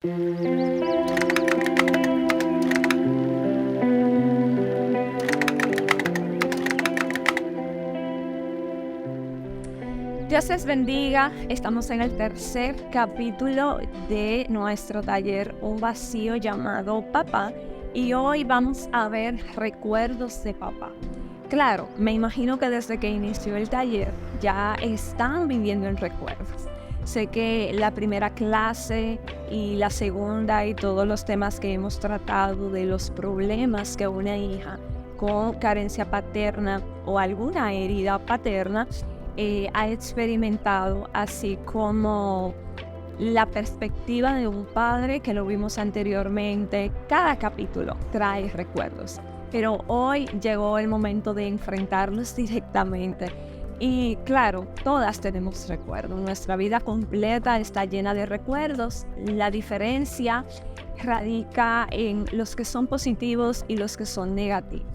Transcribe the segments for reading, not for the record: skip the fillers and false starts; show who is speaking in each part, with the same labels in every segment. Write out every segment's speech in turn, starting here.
Speaker 1: Dios les bendiga. Estamos en el tercer capítulo de nuestro taller Un vacío llamado Papá, y hoy vamos a ver recuerdos de papá. Claro, me imagino que desde que inició el taller ya están viviendo en recuerdos. Sé que la primera clase y la segunda y todos los temas que hemos tratado de los problemas que una hija con carencia paterna o alguna herida paterna ha experimentado, así como la perspectiva de un padre que lo vimos anteriormente. Cada capítulo trae recuerdos, pero hoy llegó el momento de enfrentarlos directamente. Y claro, todas tenemos recuerdos. Nuestra vida completa está llena de recuerdos. La diferencia radica en los que son positivos y los que son negativos.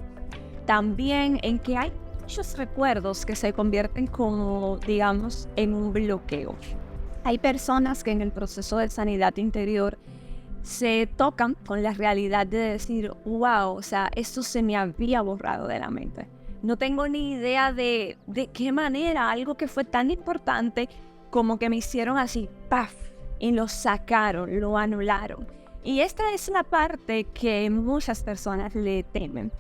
Speaker 1: También en que hay muchos recuerdos que se convierten como, digamos, en un bloqueo. Hay personas que en el proceso de sanidad interior se tocan con la realidad de decir, wow, o sea, esto se me había borrado de la mente. No tengo ni idea de qué manera algo que fue tan importante como que me hicieron así, ¡paf! Y lo sacaron, lo anularon. Y esta es la parte que muchas personas le temen.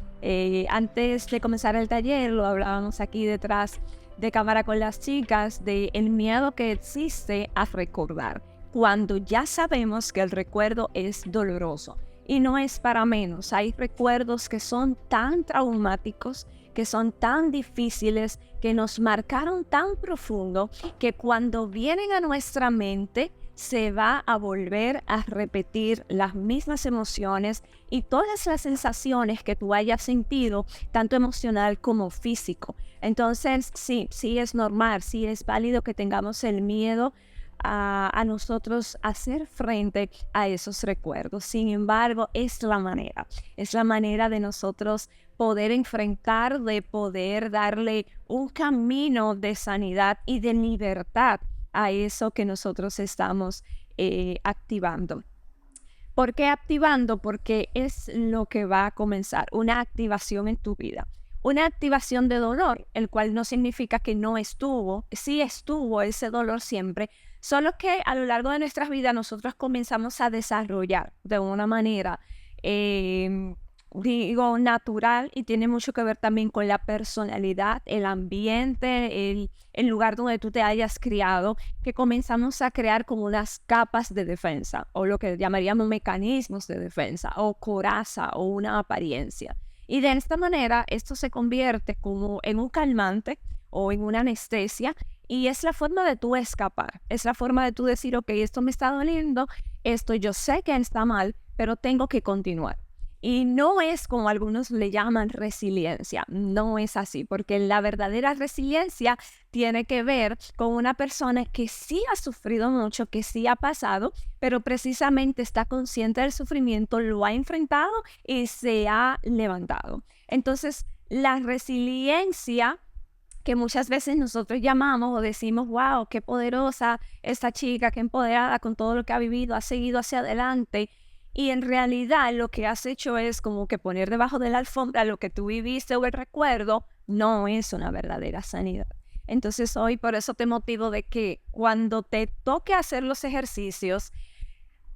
Speaker 1: Antes de comenzar el taller, lo hablábamos aquí detrás de cámara con las chicas, de el miedo que existe a recordar, cuando ya sabemos que el recuerdo es doloroso. Y no es para menos. Hay recuerdos que son tan traumáticos, que son tan difíciles, que nos marcaron tan profundo, que cuando vienen a nuestra mente se va a volver a repetir las mismas emociones y todas las sensaciones que tú hayas sentido, tanto emocional como físico. Entonces, sí es normal, sí es válido que tengamos el miedo a nosotros hacer frente a esos recuerdos. Sin embargo, es la manera de nosotros poder enfrentar, de poder darle un camino de sanidad y de libertad a eso que nosotros estamos activando. ¿Por qué activando? Porque es lo que va a comenzar, una activación en tu vida. Una activación de dolor, el cual no significa que no estuvo, sí estuvo ese dolor siempre, solo que a lo largo de nuestras vidas nosotros comenzamos a desarrollar de una manera natural, y tiene mucho que ver también con la personalidad, el ambiente, el lugar donde tú te hayas criado, que comenzamos a crear como unas capas de defensa, o lo que llamaríamos mecanismos de defensa, o coraza, o una apariencia. Y de esta manera esto se convierte como en un calmante o en una anestesia, y es la forma de tú escapar, es la forma de tú decir, ok, esto me está doliendo, esto yo sé que está mal, pero tengo que continuar. Y no es como algunos le llaman resiliencia, no es así, porque la verdadera resiliencia tiene que ver con una persona que sí ha sufrido mucho, que sí ha pasado, pero precisamente está consciente del sufrimiento, lo ha enfrentado y se ha levantado. Entonces, la resiliencia que muchas veces nosotros llamamos o decimos, wow, qué poderosa esta chica, qué empoderada con todo lo que ha vivido, ha seguido hacia adelante. Y en realidad lo que has hecho es como que poner debajo de la alfombra lo que tú viviste o el recuerdo. No es una verdadera sanidad. Entonces hoy por eso te motivo de que cuando te toque hacer los ejercicios,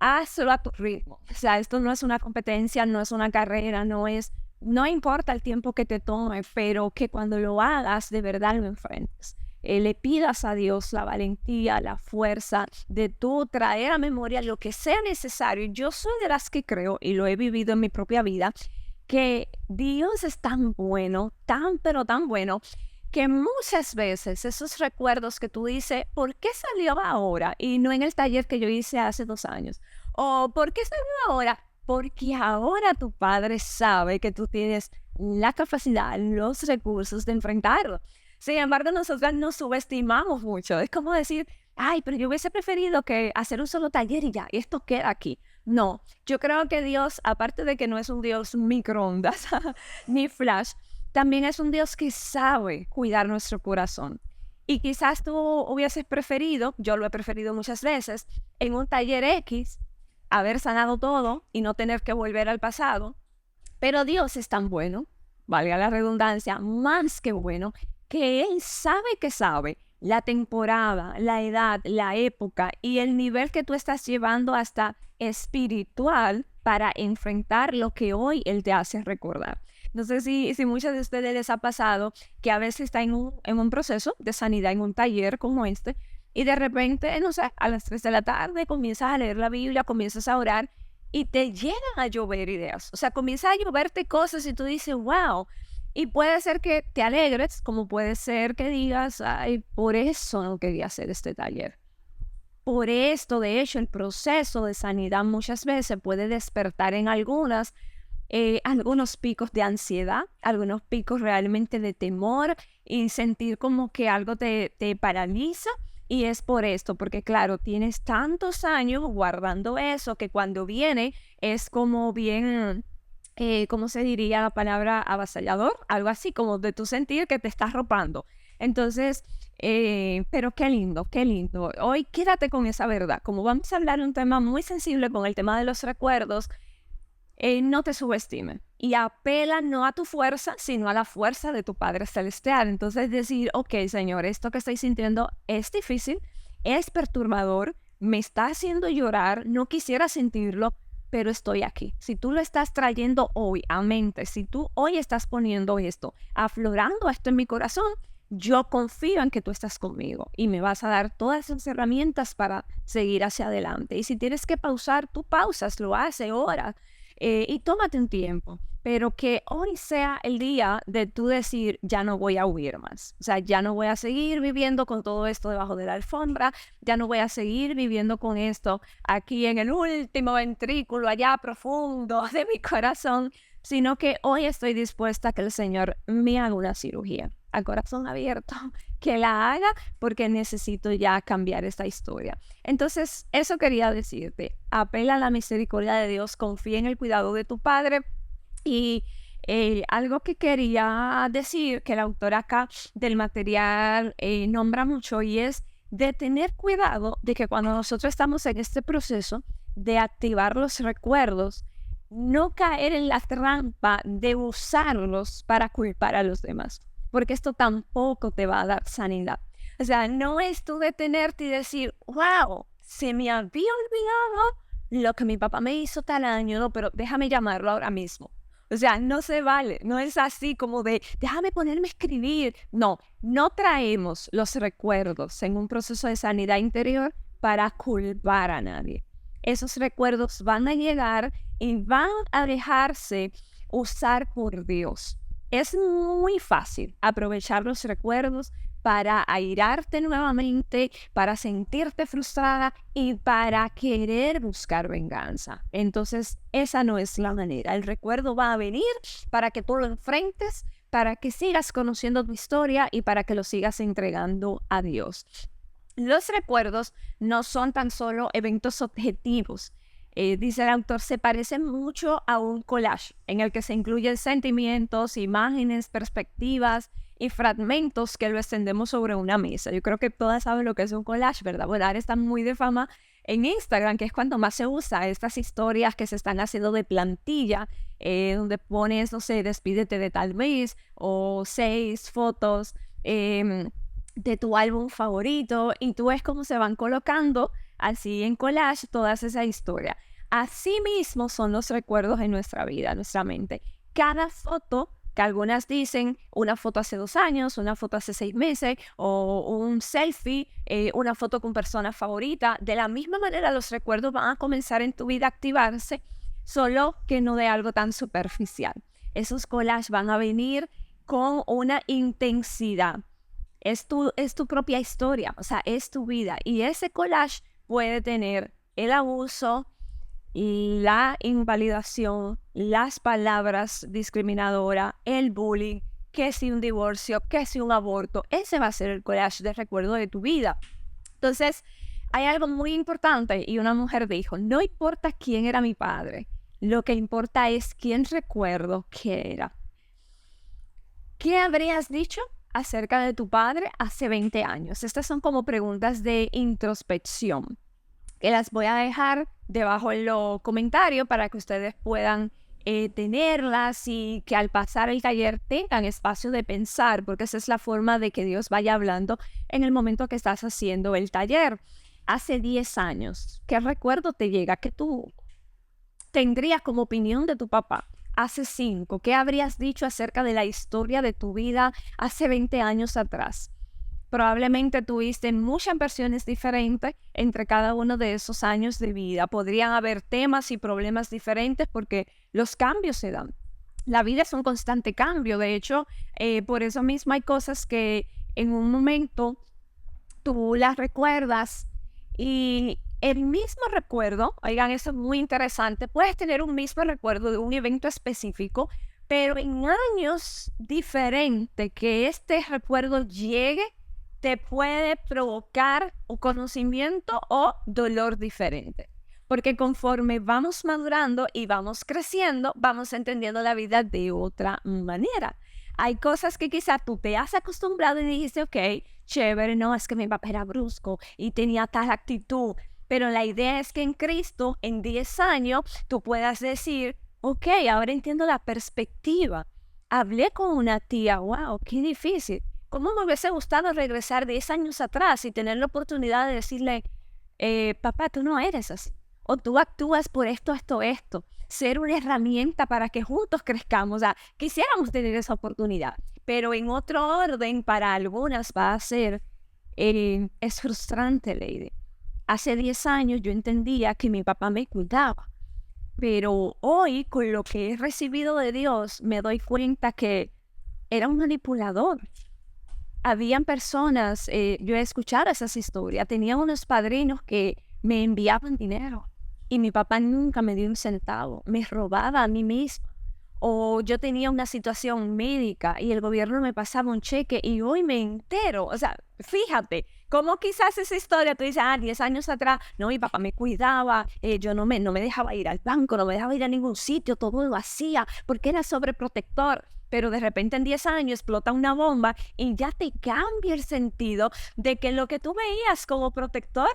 Speaker 1: hazlo a tu ritmo. O sea, esto no es una competencia, no es una carrera, no importa el tiempo que te tome, pero que cuando lo hagas de verdad lo enfrentes. Le pidas a Dios la valentía, la fuerza de tú traer a memoria lo que sea necesario. Yo soy de las que creo, y lo he vivido en mi propia vida, que Dios es tan bueno, pero tan bueno, que muchas veces esos recuerdos que tú dices, ¿por qué salió ahora y no en el taller que yo hice hace 2 años? ¿O por qué salió ahora? Porque ahora tu padre sabe que tú tienes la capacidad, los recursos de enfrentarlo. Sin embargo, nosotras nos subestimamos mucho. Es como decir, ay, pero yo hubiese preferido que hacer un solo taller y ya, y esto queda aquí. No, yo creo que Dios, aparte de que no es un Dios microondas ni flash, también es un Dios que sabe cuidar nuestro corazón. Y quizás tú hubieses preferido, yo lo he preferido muchas veces, en un taller X, haber sanado todo y no tener que volver al pasado. Pero Dios es tan bueno, valga la redundancia, más que bueno, que Él sabe la temporada, la edad, la época y el nivel que tú estás llevando hasta espiritual para enfrentar lo que hoy Él te hace recordar. No sé si muchos de ustedes les ha pasado que a veces está en un proceso de sanidad, en un taller como este, y de repente, no sé, a las 3 de la tarde comienzas a leer la Biblia, comienzas a orar y te llegan a llover ideas. O sea, comienza a lloverte cosas y tú dices, wow. Y puede ser que te alegres, como puede ser que digas, ay, por eso no quería hacer este taller. Por esto, de hecho, el proceso de sanidad muchas veces puede despertar en algunos picos de ansiedad, algunos picos realmente de temor y sentir como que algo te paraliza. Y es por esto, porque claro, tienes tantos años guardando eso que cuando viene es como bien, ¿cómo se diría la palabra avasallador? Algo así, como de tu sentir que te estás arropando. Entonces, pero qué lindo, qué lindo. Hoy quédate con esa verdad. Como vamos a hablar de un tema muy sensible con el tema de los recuerdos, no te subestimen y apela no a tu fuerza, sino a la fuerza de tu Padre Celestial. Entonces decir, ok, Señor, esto que estoy sintiendo es difícil, es perturbador, me está haciendo llorar, no quisiera sentirlo, pero estoy aquí. Si tú lo estás trayendo hoy a mente, si tú hoy estás poniendo esto, aflorando esto en mi corazón, yo confío en que tú estás conmigo y me vas a dar todas esas herramientas para seguir hacia adelante. Y si tienes que pausar, tú pausas, lo haces, oras. Y tómate un tiempo, pero que hoy sea el día de tú decir, ya no voy a huir más. O sea, ya no voy a seguir viviendo con todo esto debajo de la alfombra, ya no voy a seguir viviendo con esto aquí en el último ventrículo, allá profundo de mi corazón, sino que hoy estoy dispuesta a que el Señor me haga una cirugía a corazón abierto, que la haga porque necesito ya cambiar esta historia. Entonces, eso quería decirte. Apela a la misericordia de Dios, confía en el cuidado de tu Padre. Y algo que quería decir, que el autor acá del material nombra mucho, y es de tener cuidado de que cuando nosotros estamos en este proceso de activar los recuerdos, no caer en la trampa de usarlos para culpar a los demás, porque esto tampoco te va a dar sanidad. O sea, no es tú detenerte y decir, wow, se me había olvidado lo que mi papá me hizo tal año, no, pero déjame llamarlo ahora mismo. O sea, no se vale, no es así como de, déjame ponerme a escribir. No, no traemos los recuerdos en un proceso de sanidad interior para culpar a nadie. Esos recuerdos van a llegar y van a dejarse usar por Dios. Es muy fácil aprovechar los recuerdos para airarte nuevamente, para sentirte frustrada y para querer buscar venganza. Entonces, esa no es la manera. El recuerdo va a venir para que tú lo enfrentes, para que sigas conociendo tu historia y para que lo sigas entregando a Dios. Los recuerdos no son tan solo eventos objetivos. Dice el autor, se parecen mucho a un collage en el que se incluyen sentimientos, imágenes, perspectivas y fragmentos que lo extendemos sobre una mesa. Yo creo que todas saben lo que es un collage, ¿verdad? Bueno, ahora está muy de fama en Instagram, que es cuando más se usa estas historias que se están haciendo de plantilla, donde pones, no sé, despídete de tal mes o 6 fotos de tu álbum favorito y tú ves cómo se van colocando así en collage todas esas historias. Así mismo son los recuerdos en nuestra vida, nuestra mente. Cada foto, que algunas dicen una foto hace 2 años, una foto hace 6 meses, o un selfie, una foto con persona favorita. De la misma manera, los recuerdos van a comenzar en tu vida a activarse, solo que no de algo tan superficial. Esos collages van a venir con una intensidad. Es tu propia historia, o sea, es tu vida. Y ese collage puede tener el abuso, la invalidación, las palabras discriminadoras, el bullying, que si un divorcio, que si un aborto. Ese va a ser el collage de recuerdo de tu vida. Entonces, hay algo muy importante y una mujer dijo, no importa quién era mi padre, lo que importa es quién recuerdo que era. ¿Qué habrías dicho acerca de tu padre hace 20 años? Estas son como preguntas de introspección. que las voy a dejar debajo en los comentarios para que ustedes puedan tenerlas y que al pasar el taller tengan espacio de pensar, porque esa es la forma de que Dios vaya hablando en el momento que estás haciendo el taller. Hace 10 años, ¿qué recuerdo te llega que tú tendrías como opinión de tu papá? Hace 5, ¿qué habrías dicho acerca de la historia de tu vida hace 20 años atrás? Probablemente tuviste muchas versiones diferentes entre cada uno de esos años de vida. Podrían haber temas y problemas diferentes porque los cambios se dan. La vida es un constante cambio. De hecho, por eso mismo hay cosas que en un momento tú las recuerdas y el mismo recuerdo, oigan, eso es muy interesante, puedes tener un mismo recuerdo de un evento específico, pero en años diferentes que este recuerdo llegue, te puede provocar un conocimiento o dolor diferente. Porque conforme vamos madurando y vamos creciendo, vamos entendiendo la vida de otra manera. Hay cosas que quizá tú te has acostumbrado y dijiste, ok, chévere, no, es que mi papá era brusco y tenía tal actitud. Pero la idea es que en Cristo, en 10 años, tú puedas decir, ok, ahora entiendo la perspectiva. Hablé con una tía, wow, qué difícil. ¿Cómo me hubiese gustado regresar 10 años atrás y tener la oportunidad de decirle, papá, tú no eres así? O tú actúas por esto, esto, esto. Ser una herramienta para que juntos crezcamos. O sea, quisiéramos tener esa oportunidad. Pero en otro orden, para algunas va a ser, es frustrante, Lady. Hace 10 años yo entendía que mi papá me cuidaba. Pero hoy, con lo que he recibido de Dios, me doy cuenta que era un manipulador. Habían personas, yo he escuchado esas historias, tenía unos padrinos que me enviaban dinero y mi papá nunca me dio un centavo, me robaba a mí misma. O yo tenía una situación médica y el gobierno me pasaba un cheque y hoy me entero. O sea, fíjate, cómo quizás esa historia, tú dices, 10 años atrás, no, mi papá me cuidaba, yo no me dejaba ir al banco, no me dejaba ir a ningún sitio, todo lo hacía porque era sobreprotector. Pero de repente en 10 años explota una bomba y ya te cambia el sentido de que lo que tú veías como protector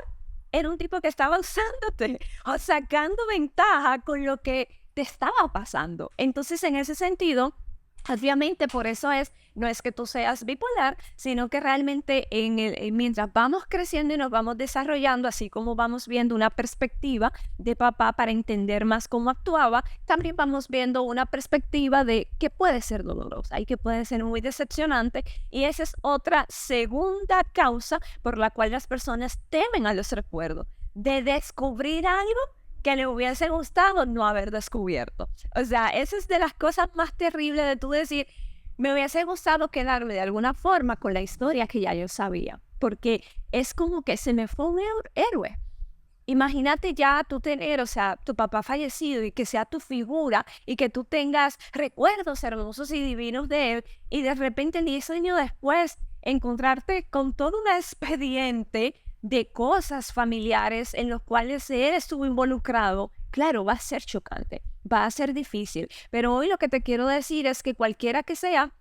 Speaker 1: era un tipo que estaba usándote o sacando ventaja con lo que te estaba pasando. Entonces, en ese sentido, obviamente por eso no es que tú seas bipolar, sino que realmente mientras vamos creciendo y nos vamos desarrollando, así como vamos viendo una perspectiva de papá para entender más cómo actuaba, también vamos viendo una perspectiva de que puede ser dolorosa y que puede ser muy decepcionante. Y esa es otra segunda causa por la cual las personas temen a los recuerdos, de descubrir algo que le hubiese gustado no haber descubierto. O sea, esa es de las cosas más terribles de tú decir, me hubiese gustado quedarme de alguna forma con la historia que ya yo sabía, porque es como que se me fue un héroe. Imagínate ya tú tener, o sea, tu papá fallecido y que sea tu figura y que tú tengas recuerdos hermosos y divinos de él y de repente 10 años después encontrarte con todo un expediente de cosas familiares en los cuales él estuvo involucrado. Claro, va a ser chocante, va a ser difícil, pero hoy lo que te quiero decir es que cualquiera que sea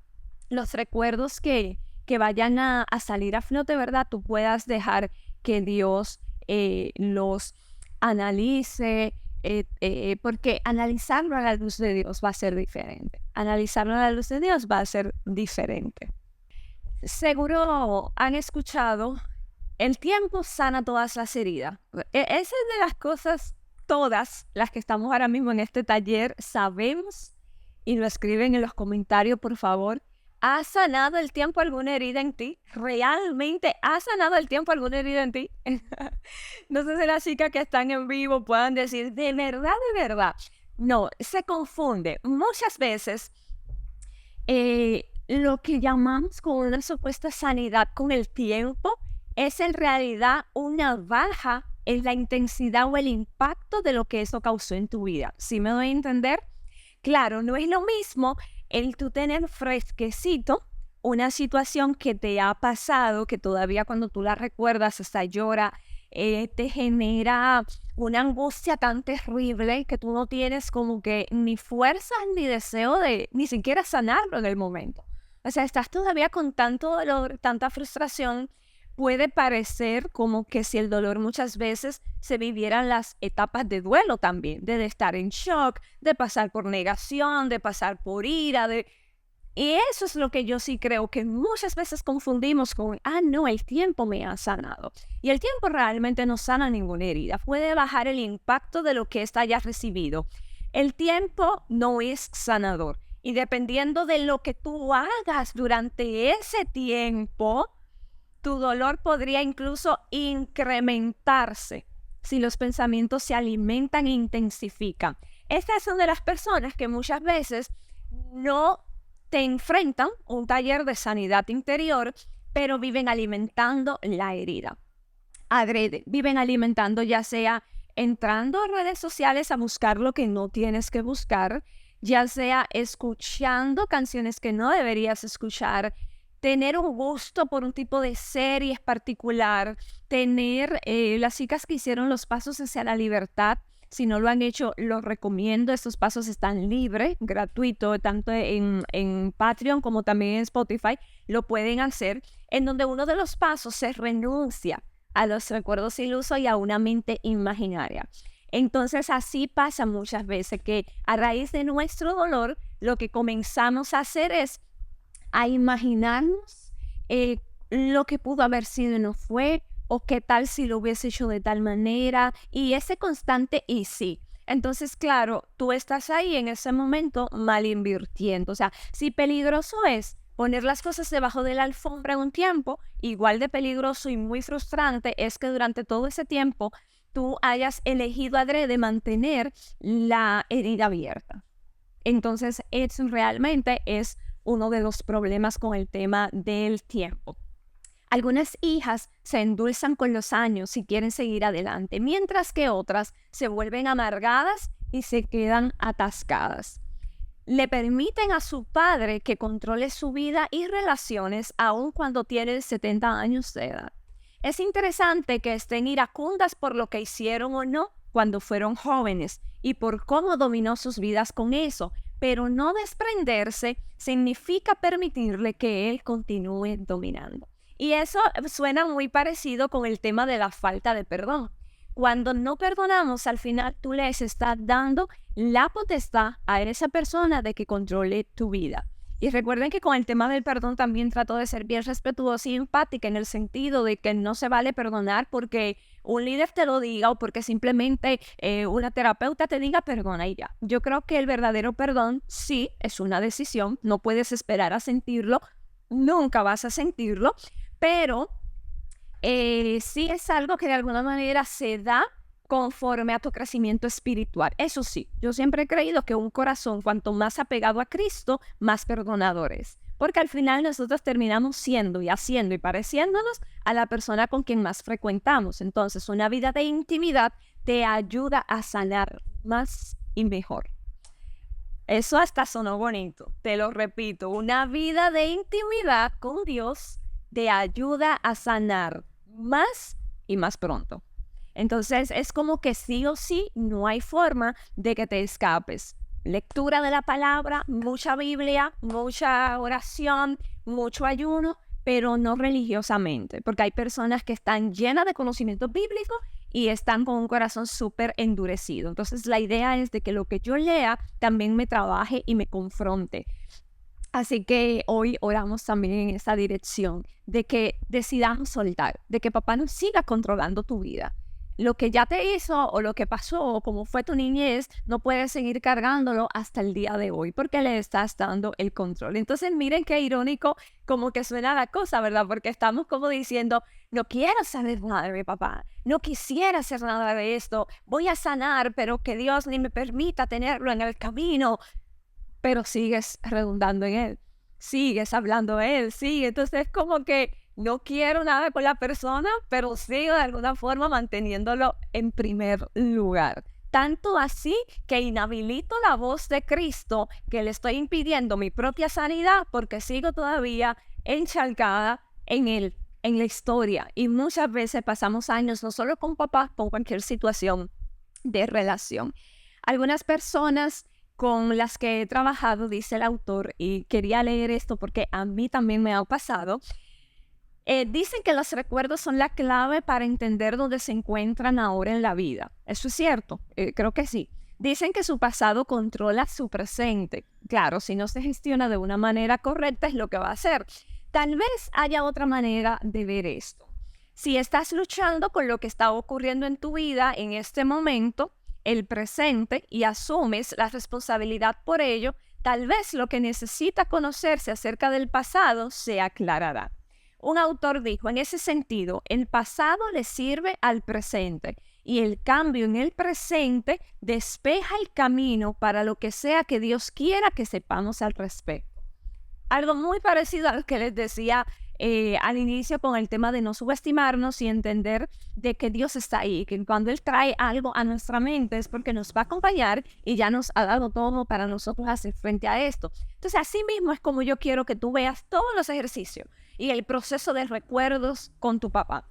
Speaker 1: los recuerdos que vayan a salir a flote, ¿verdad? Tú puedas dejar que Dios los analice, porque analizarlo a la luz de Dios va a ser diferente. Analizarlo a la luz de Dios va a ser diferente. Seguro han escuchado, el tiempo sana todas las heridas. Esa es de las cosas, todas las que estamos ahora mismo en este taller, sabemos, y lo escriben en los comentarios, por favor. ¿Ha sanado el tiempo alguna herida en ti? ¿Realmente ha sanado el tiempo alguna herida en ti? No sé si las chicas que están en vivo puedan decir, de verdad, de verdad. No, se confunde. Muchas veces lo que llamamos con una supuesta sanidad con el tiempo es en realidad una baja en la intensidad o el impacto de lo que eso causó en tu vida. ¿Sí me doy a entender? Claro, no es lo mismo el tú tener fresquecito una situación que te ha pasado, que todavía cuando tú la recuerdas hasta llora, te genera una angustia tan terrible que tú no tienes como que ni fuerzas ni deseo de ni siquiera sanarlo en el momento. O sea, estás todavía con tanto dolor, tanta frustración, puede parecer como que si el dolor muchas veces se vivieran las etapas de duelo también, de estar en shock, de pasar por negación, de pasar por ira, y eso es lo que yo sí creo que muchas veces confundimos con, no, el tiempo me ha sanado. Y el tiempo realmente no sana ninguna herida. Puede bajar el impacto de lo que ésta haya recibido. El tiempo no es sanador. Y dependiendo de lo que tú hagas durante ese tiempo, tu dolor podría incluso incrementarse si los pensamientos se alimentan e intensifican. Estas son de las personas que muchas veces no te enfrentan a un taller de sanidad interior, pero viven alimentando la herida. Adrede, viven alimentando, ya sea entrando a redes sociales a buscar lo que no tienes que buscar, ya sea escuchando canciones que no deberías escuchar, tener un gusto por un tipo de series particular, tener las chicas que hicieron los pasos hacia la libertad. Si no lo han hecho, los recomiendo. Estos pasos están libres, gratuitos, tanto en Patreon como también en Spotify. Lo pueden hacer, en donde uno de los pasos se renuncia a los recuerdos ilusos y a una mente imaginaria. Entonces, así pasa muchas veces que a raíz de nuestro dolor, lo que comenzamos a hacer es a imaginarnos lo que pudo haber sido y no fue, o qué tal si lo hubiese hecho de tal manera, y ese constante y sí. Entonces, claro, tú estás ahí en ese momento mal invirtiendo. O sea, si peligroso es poner las cosas debajo de la alfombra un tiempo, igual de peligroso y muy frustrante es que durante todo ese tiempo tú hayas elegido adrede mantener la herida abierta. Entonces, eso realmente es uno de los problemas con el tema del tiempo. Algunas hijas se endulzan con los años y quieren seguir adelante, mientras que otras se vuelven amargadas y se quedan atascadas. Le permiten a su padre que controle su vida y relaciones aun cuando tienen 70 años de edad. Es interesante que estén iracundas por lo que hicieron o no cuando fueron jóvenes y por cómo dominó sus vidas con eso, pero no desprenderse significa permitirle que él continúe dominando. Y eso suena muy parecido con el tema de la falta de perdón. Cuando no perdonamos, al final tú les estás dando la potestad a esa persona de que controle tu vida. Y recuerden que con el tema del perdón también trato de ser bien respetuosa y empática en el sentido de que no se vale perdonar porque un líder te lo diga o porque simplemente una terapeuta te diga perdona y ya. Yo creo que el verdadero perdón sí es una decisión, no puedes esperar a sentirlo, nunca vas a sentirlo, pero sí es algo que de alguna manera se da conforme a tu crecimiento espiritual. Eso sí, yo siempre he creído que un corazón, cuanto más apegado a Cristo, más perdonador es. Porque al final nosotros terminamos siendo y haciendo y pareciéndonos a la persona con quien más frecuentamos. Entonces, una vida de intimidad te ayuda a sanar más y mejor. Eso hasta sonó bonito, te lo repito, una vida de intimidad con Dios te ayuda a sanar más y más pronto. Entonces es como que sí o sí no hay forma de que te escapes. Lectura de la palabra, mucha Biblia, mucha oración, mucho ayuno, pero no religiosamente, porque hay personas que están llenas de conocimiento bíblico y están con un corazón súper endurecido. Entonces la idea es de que lo que yo lea también me trabaje y me confronte. Así que hoy oramos también en esa dirección de que decidamos soltar, de que papá no siga controlando tu vida. Lo que ya te hizo o lo que pasó o como fue tu niñez, no puedes seguir cargándolo hasta el día de hoy porque le estás dando el control. Entonces miren qué irónico como que suena la cosa, ¿verdad? Porque estamos como diciendo, no quiero saber nada de mi papá, no quisiera hacer nada de esto, voy a sanar, pero que Dios ni me permita tenerlo en el camino. Pero sigues redundando en él, sigues hablando de él, sigue. Entonces es como que no quiero nada con la persona, pero sigo de alguna forma manteniéndolo en primer lugar. Tanto así que inhabilito la voz de Cristo, que le estoy impidiendo mi propia sanidad porque sigo todavía encharcada en él, en la historia. Y muchas veces pasamos años no solo con papá, con cualquier situación de relación. Algunas personas con las que he trabajado, dice el autor, y quería leer esto porque a mí también me ha pasado, Dicen que los recuerdos son la clave para entender dónde se encuentran ahora en la vida. ¿Eso es cierto? Creo que sí. Dicen que su pasado controla su presente. Claro, si no se gestiona de una manera correcta es lo que va a hacer. Tal vez haya otra manera de ver esto. Si estás luchando con lo que está ocurriendo en tu vida en este momento, el presente, y asumes la responsabilidad por ello, tal vez lo que necesita conocerse acerca del pasado se aclarará. Un autor dijo, en ese sentido, el pasado le sirve al presente y el cambio en el presente despeja el camino para lo que sea que Dios quiera que sepamos al respecto. Algo muy parecido a lo que les decía al inicio con el tema de no subestimarnos y entender de que Dios está ahí, que cuando Él trae algo a nuestra mente es porque nos va a acompañar y ya nos ha dado todo para nosotros hacer frente a esto. Entonces, así mismo es como yo quiero que tú veas todos los ejercicios y el proceso de recuerdos con tu papá,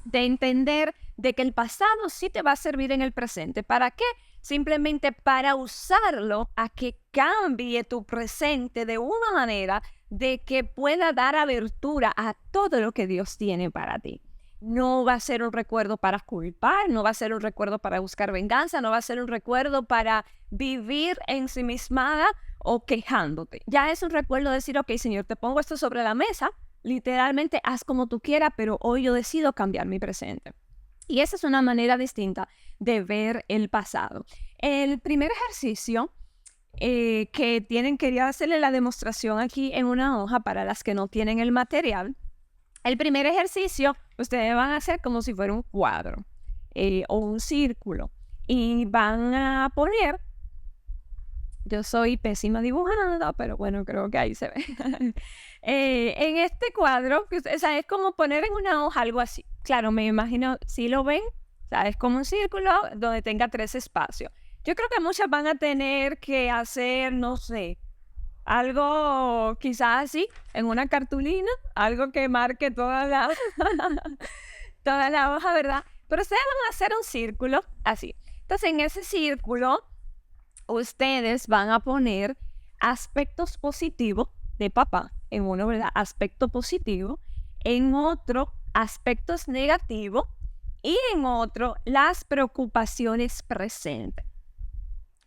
Speaker 1: de entender de que el pasado sí te va a servir en el presente. ¿Para qué? Simplemente para usarlo a que cambie tu presente de una manera de que pueda dar abertura a todo lo que Dios tiene para ti. No va a ser un recuerdo para culpar, no va a ser un recuerdo para buscar venganza, no va a ser un recuerdo para vivir ensimismada o quejándote. Ya es un recuerdo de decir, ok, Señor, te pongo esto sobre la mesa, literalmente haz como tú quieras, pero hoy yo decido cambiar mi presente. Y esa es una manera distinta de ver el pasado. El primer ejercicio quería hacerle la demostración aquí en una hoja para las que no tienen el material. El primer ejercicio, ustedes van a hacer como si fuera un cuadro o un círculo y van a poner, yo soy pésima dibujando, pero bueno, creo que ahí se ve. En este cuadro, o sea, es como poner en una hoja algo así. Claro, me imagino, si lo ven, o sea, es como un círculo donde tenga 3 espacios. Yo creo que muchas van a tener que hacer, no sé, algo quizás así, en una cartulina, algo que marque toda la hoja, ¿verdad? Pero ustedes van a hacer un círculo así. Entonces, en ese círculo, ustedes van a poner aspectos positivos de papá, en uno, ¿verdad? Aspecto positivo, en otro, aspectos negativos y en otro, las preocupaciones presentes.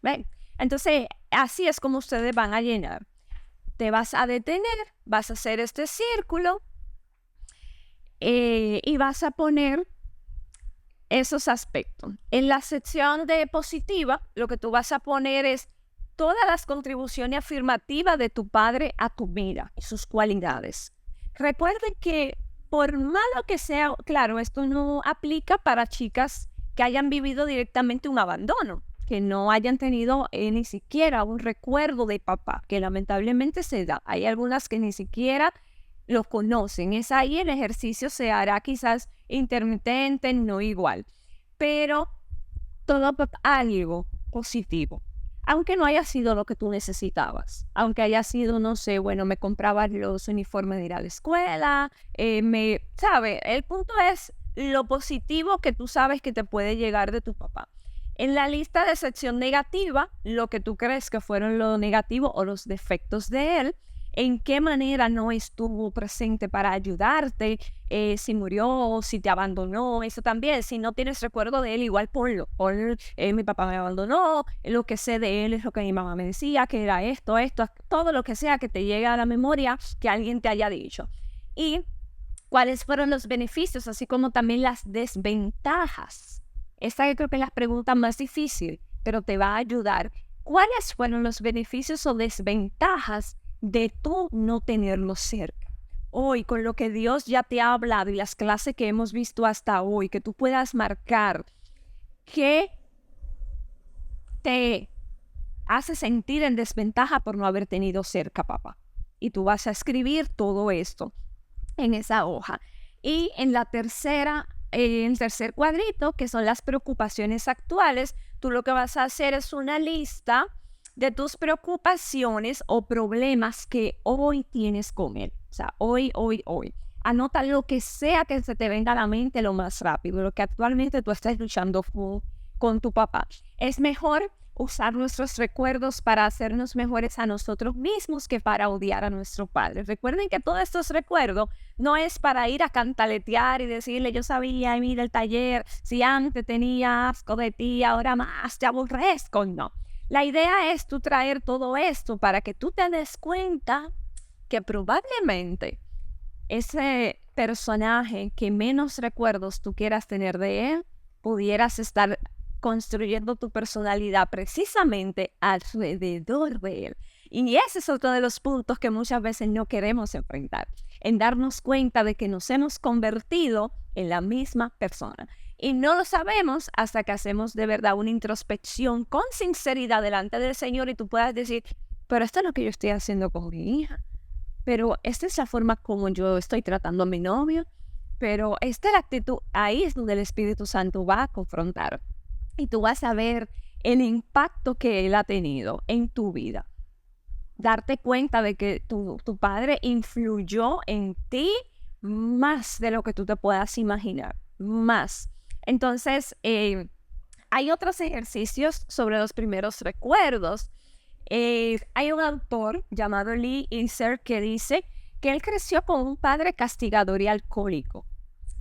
Speaker 1: ¿Ven? Entonces, así es como ustedes van a llenar. Te vas a detener, vas a hacer este círculo y vas a poner esos aspectos. En la sección de positiva, lo que tú vas a poner es todas las contribuciones afirmativas de tu padre a tu vida y sus cualidades. Recuerden que por malo que sea, claro, esto no aplica para chicas que hayan vivido directamente un abandono, que no hayan tenido ni siquiera un recuerdo de papá, que lamentablemente se da. Hay algunas que ni siquiera lo conocen. Es ahí el ejercicio se hará quizás intermitente, no igual, pero todo algo positivo. Aunque no haya sido lo que tú necesitabas, aunque haya sido, no sé, bueno, me compraba los uniformes de ir a la escuela, ¿sabe? El punto es lo positivo que tú sabes que te puede llegar de tu papá. En la lista de sección negativa, lo que tú crees que fueron lo negativo o los defectos de él, en qué manera no estuvo presente para ayudarte, si murió, si te abandonó, eso también. Si no tienes recuerdo de él, igual ponlo. Mi papá me abandonó, lo que sé de él es lo que mi mamá me decía, que era esto, todo lo que sea que te llegue a la memoria que alguien te haya dicho. Y cuáles fueron los beneficios, así como también las desventajas. Esta yo creo que es la pregunta más difícil, pero te va a ayudar. ¿Cuáles fueron los beneficios o desventajas de tú no tenerlo cerca? Hoy, con lo que Dios ya te ha hablado y las clases que hemos visto hasta hoy, que tú puedas marcar qué te hace sentir en desventaja por no haber tenido cerca papá. Y tú vas a escribir todo esto en esa hoja. Y en la tercera, en el tercer cuadrito, que son las preocupaciones actuales, tú lo que vas a hacer es una lista de tus preocupaciones o problemas que hoy tienes con él. O sea, hoy. Anota lo que sea que se te venga a la mente lo más rápido, lo que actualmente tú estás luchando con tu papá. Es mejor usar nuestros recuerdos para hacernos mejores a nosotros mismos que para odiar a nuestro padre. Recuerden que todos estos recuerdos no es para ir a cantaletear y decirle, yo sabía, mira el taller, si antes tenía asco de ti, ahora más te aborrezco. No. La idea es tú traer todo esto para que tú te des cuenta que probablemente ese personaje que menos recuerdos tú quieras tener de él, pudieras estar construyendo tu personalidad precisamente alrededor de él. Y ese es otro de los puntos que muchas veces no queremos enfrentar, en darnos cuenta de que nos hemos convertido en la misma persona. Y no lo sabemos hasta que hacemos de verdad una introspección con sinceridad delante del Señor y tú puedas decir, pero esto es lo que yo estoy haciendo con mi hija. Pero esta es la forma como yo estoy tratando a mi novio, pero esta es la actitud, ahí es donde el Espíritu Santo va a confrontar y tú vas a ver el impacto que Él ha tenido en tu vida. Darte cuenta de que tu padre influyó en ti más de lo que tú te puedas imaginar, más. Entonces, hay otros ejercicios sobre los primeros recuerdos. Hay un autor llamado Lee Iser que dice que él creció con un padre castigador y alcohólico.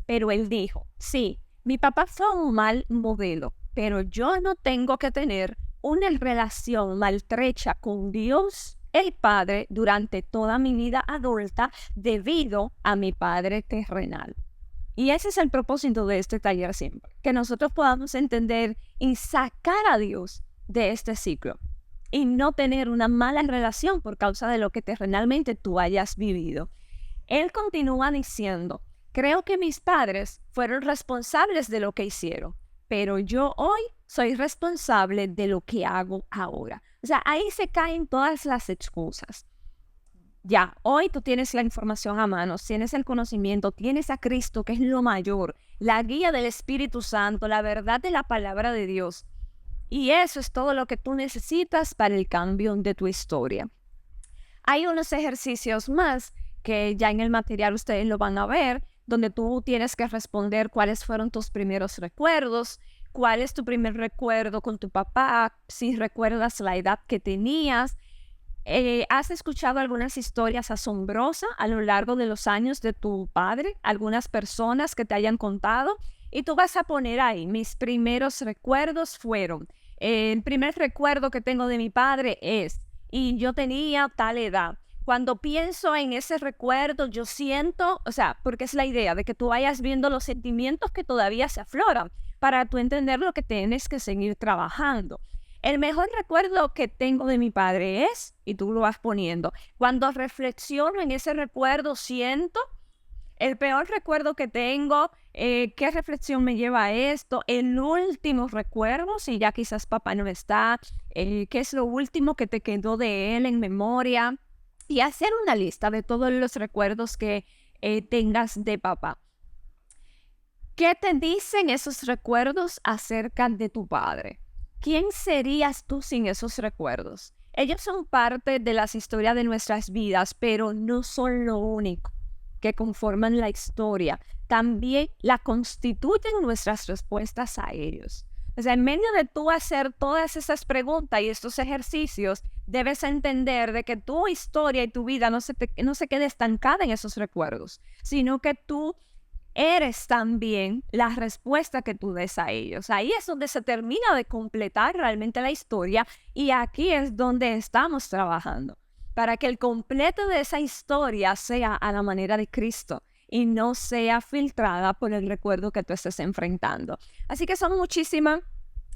Speaker 1: Pero él dijo, sí, mi papá fue un mal modelo, pero yo no tengo que tener una relación maltrecha con Dios, el Padre, durante toda mi vida adulta debido a mi padre terrenal. Y ese es el propósito de este taller siempre, que nosotros podamos entender y sacar a Dios de este ciclo y no tener una mala relación por causa de lo que terrenalmente tú hayas vivido. Él continúa diciendo, creo que mis padres fueron responsables de lo que hicieron, pero yo hoy soy responsable de lo que hago ahora. O sea, ahí se caen todas las excusas. Ya, hoy tú tienes la información a mano, tienes el conocimiento, tienes a Cristo, que es lo mayor, la guía del Espíritu Santo, la verdad de la palabra de Dios. Y eso es todo lo que tú necesitas para el cambio de tu historia. Hay unos ejercicios más que ya en el material ustedes lo van a ver, donde tú tienes que responder cuáles fueron tus primeros recuerdos, cuál es tu primer recuerdo con tu papá, si recuerdas la edad que tenías. ¿Has escuchado algunas historias asombrosas a lo largo de los años de tu padre? Algunas personas que te hayan contado. Y tú vas a poner ahí, mis primeros recuerdos fueron, el primer recuerdo que tengo de mi padre es, y yo tenía tal edad. Cuando pienso en ese recuerdo, yo siento, o sea, porque es la idea de que tú vayas viendo los sentimientos que todavía se afloran para tú entender lo que tienes que seguir trabajando. El mejor recuerdo que tengo de mi padre es, y tú lo vas poniendo, cuando reflexiono en ese recuerdo siento. El peor recuerdo que tengo, ¿qué reflexión me lleva a esto? El último recuerdo, si ya quizás papá no está, ¿qué es lo último que te quedó de él en memoria? Y hacer una lista de todos los recuerdos que tengas de papá. ¿Qué te dicen esos recuerdos acerca de tu padre? ¿Quién serías tú sin esos recuerdos? Ellos son parte de las historias de nuestras vidas, pero no son lo único que conforman la historia, también la constituyen nuestras respuestas a ellos. O sea, en medio de tú hacer todas esas preguntas y estos ejercicios, debes entender de que tu historia y tu vida no se quede estancada en esos recuerdos, sino que tú eres también la respuesta que tú des a ellos. Ahí es donde se termina de completar realmente la historia y aquí es donde estamos trabajando, para que el completo de esa historia sea a la manera de Cristo y no sea filtrada por el recuerdo que tú estés enfrentando. Así que son muchísimas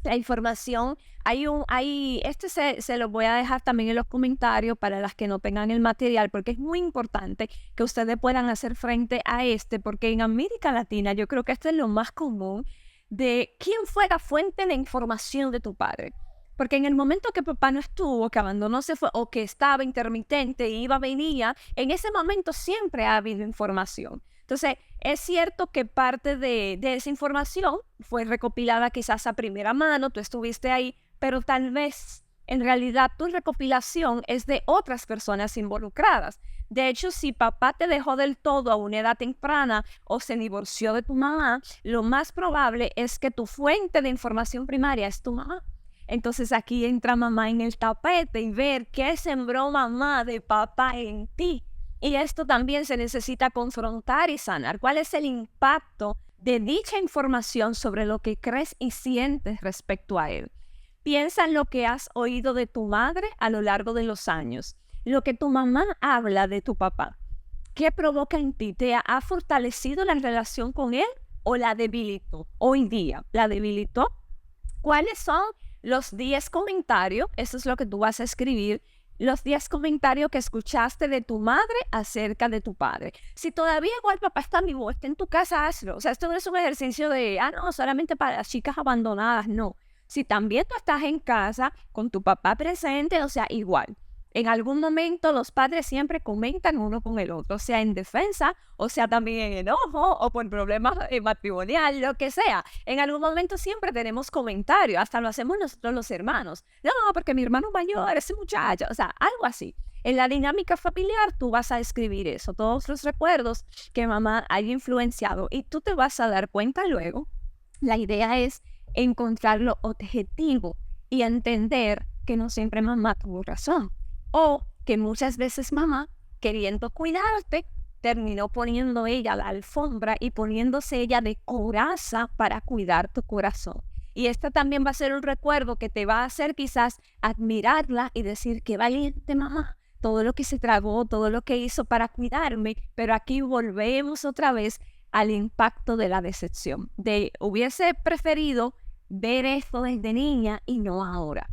Speaker 1: la información. Se lo voy a dejar también en los comentarios para las que no tengan el material, porque es muy importante que ustedes puedan hacer frente a porque en América Latina yo creo que esto es lo más común de quién fue la fuente de información de tu padre. Porque en el momento que papá no estuvo, que abandonó, se fue, o que estaba intermitente, iba, venía, en ese momento siempre ha habido información. Entonces, es cierto que parte de esa información fue recopilada quizás a primera mano, tú estuviste ahí, pero tal vez en realidad tu recopilación es de otras personas involucradas. De hecho, si papá te dejó del todo a una edad temprana o se divorció de tu mamá, lo más probable es que tu fuente de información primaria es tu mamá. Entonces aquí entra mamá en el tapete y ver qué sembró mamá de papá en ti. Y esto también se necesita confrontar y sanar. ¿Cuál es el impacto de dicha información sobre lo que crees y sientes respecto a él? Piensa en lo que has oído de tu madre a lo largo de los años, lo que tu mamá habla de tu papá. ¿Qué provoca en ti? ¿Te ha fortalecido la relación con él o la debilitó? Hoy día, ¿la debilitó? ¿Cuáles son los 10 comentarios? Eso es lo que tú vas a escribir. Los 10 comentarios que escuchaste de tu madre acerca de tu padre. Si todavía igual papá está vivo, está en tu casa, hazlo. O sea, esto no es un ejercicio de, no, solamente para las chicas abandonadas, no. Si también tú estás en casa con tu papá presente, o sea, igual. En algún momento los padres siempre comentan uno con el otro, sea en defensa, o sea también en enojo, o por problemas matrimoniales, lo que sea. En algún momento siempre tenemos comentarios, hasta lo hacemos nosotros los hermanos. No, porque mi hermano mayor, ese muchacho, o sea, algo así. En la dinámica familiar tú vas a escribir eso, todos los recuerdos que mamá haya influenciado y tú te vas a dar cuenta luego. La idea es encontrar lo objetivo y entender que no siempre mamá tuvo razón. O que muchas veces mamá, queriendo cuidarte, terminó poniendo ella la alfombra y poniéndose ella de coraza para cuidar tu corazón. Y esta también va a ser un recuerdo que te va a hacer quizás admirarla y decir, qué valiente mamá, todo lo que se tragó, todo lo que hizo para cuidarme. Pero aquí volvemos otra vez al impacto de la decepción. Hubiese preferido ver esto desde niña y no ahora.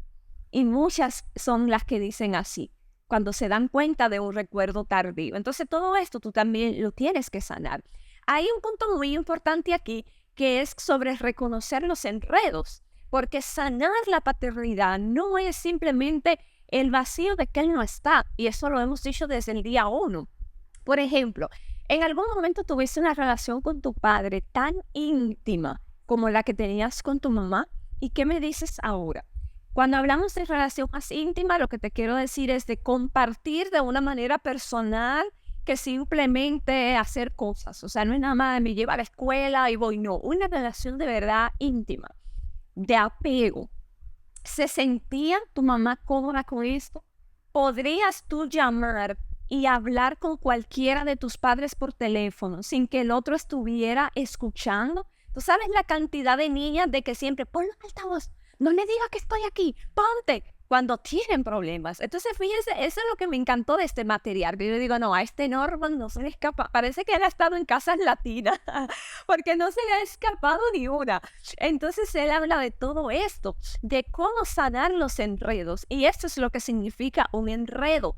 Speaker 1: Y muchas son las que dicen así, cuando se dan cuenta de un recuerdo tardío. Entonces todo esto tú también lo tienes que sanar. Hay un punto muy importante aquí que es sobre reconocer los enredos, porque sanar la paternidad no es simplemente el vacío de que él no está, y eso lo hemos dicho desde el día 1. Por ejemplo, en algún momento tuviste una relación con tu padre tan íntima como la que tenías con tu mamá, ¿y qué me dices ahora? Cuando hablamos de relación más íntima, lo que te quiero decir es de compartir de una manera personal que simplemente hacer cosas. O sea, no es nada más me lleva a la escuela y voy, no. Una relación de verdad íntima, de apego. ¿Se sentía tu mamá cómoda con esto? ¿Podrías tú llamar y hablar con cualquiera de tus padres por teléfono sin que el otro estuviera escuchando? ¿Tú sabes la cantidad de niñas de que siempre, ponlo en altavoz, no le digas que estoy aquí, ponte, cuando tienen problemas? Entonces, fíjense, eso es lo que me encantó de este material. Yo le digo, no, a este Norman no se le escapa. Parece que él ha estado en casas latinas, porque no se le ha escapado ni una. Entonces, él habla de todo esto, de cómo sanar los enredos. Y esto es lo que significa un enredo.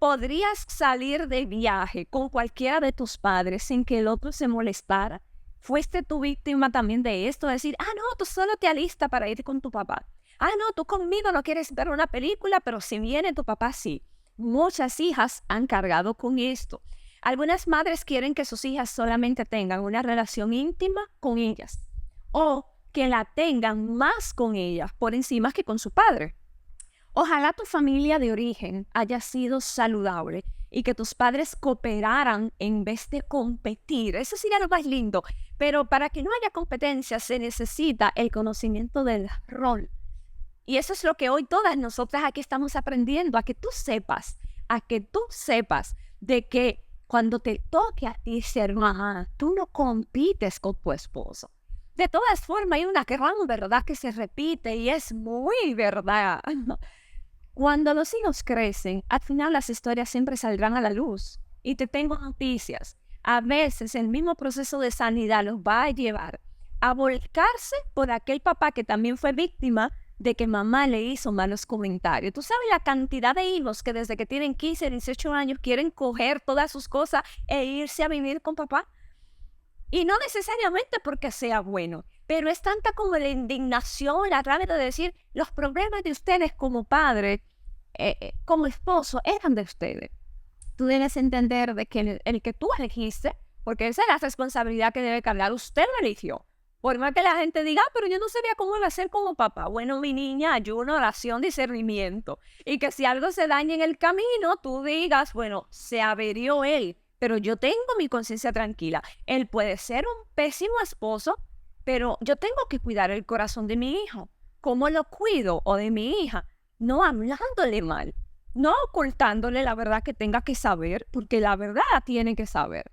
Speaker 1: ¿Podrías salir de viaje con cualquiera de tus padres sin que el otro se molestara? ¿Fuiste tú víctima también de esto? Decir, no, tú solo te alistas para ir con tu papá. No, tú conmigo no quieres ver una película, pero si viene tu papá, sí. Muchas hijas han cargado con esto. Algunas madres quieren que sus hijas solamente tengan una relación íntima con ellas o que la tengan más con ellas por encima que con su padre. Ojalá tu familia de origen haya sido saludable y que tus padres cooperaran en vez de competir. Eso sería lo más lindo. Pero para que no haya competencia se necesita el conocimiento del rol. Y eso es lo que hoy todas nosotras aquí estamos aprendiendo, a que tú sepas de que cuando te toque a ti ser mamá, tú no compites con tu esposo. De todas formas, hay una gran verdad que se repite y es muy verdad. Cuando los hijos crecen, al final las historias siempre saldrán a la luz. Y te tengo noticias. A veces el mismo proceso de sanidad los va a llevar a volcarse por aquel papá que también fue víctima de que mamá le hizo malos comentarios. ¿Tú sabes la cantidad de hijos que desde que tienen 15, 18 años quieren coger todas sus cosas e irse a vivir con papá? Y no necesariamente porque sea bueno, pero es tanta como la indignación, la rabia de decir, los problemas de ustedes como padre, como esposo, eran de ustedes. Tú debes entender de que el que tú elegiste, porque esa es la responsabilidad que debe cargar, usted lo eligió. Por más que la gente diga, pero yo no sabía cómo iba a ser como papá. Bueno, mi niña, ayuno, oración, discernimiento. Y que si algo se daña en el camino, tú digas, bueno, se averió él, pero yo tengo mi conciencia tranquila. Él puede ser un pésimo esposo, pero yo tengo que cuidar el corazón de mi hijo. ¿Cómo lo cuido? O de mi hija, no hablándole mal, no ocultándole la verdad que tenga que saber, porque la verdad la tiene que saber,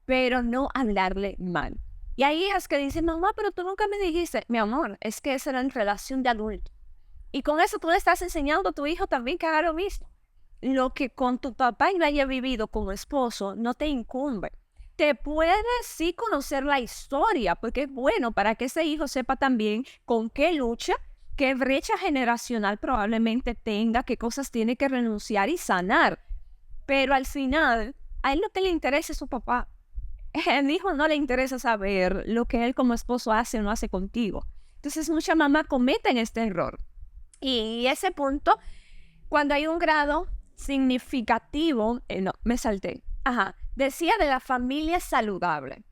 Speaker 1: pero no hablarle mal. Y hay hijas que dicen, mamá, pero tú nunca me dijiste, mi amor, es que esa era en relación de adulto. Y con eso tú le estás enseñando a tu hijo también que haga lo mismo. Lo que con tu papá no haya vivido como esposo no te incumbe. Te puedes sí conocer la historia, porque es bueno para que ese hijo sepa también con qué lucha, qué brecha generacional probablemente tenga, qué cosas tiene que renunciar y sanar. Pero al final, a él lo que le interesa es su papá. El hijo no le interesa saber lo que él como esposo hace o no hace contigo. Entonces muchas mamás cometen este error. Y ese punto, cuando hay un grado significativo, no, me salté. Decía de la familia saludable.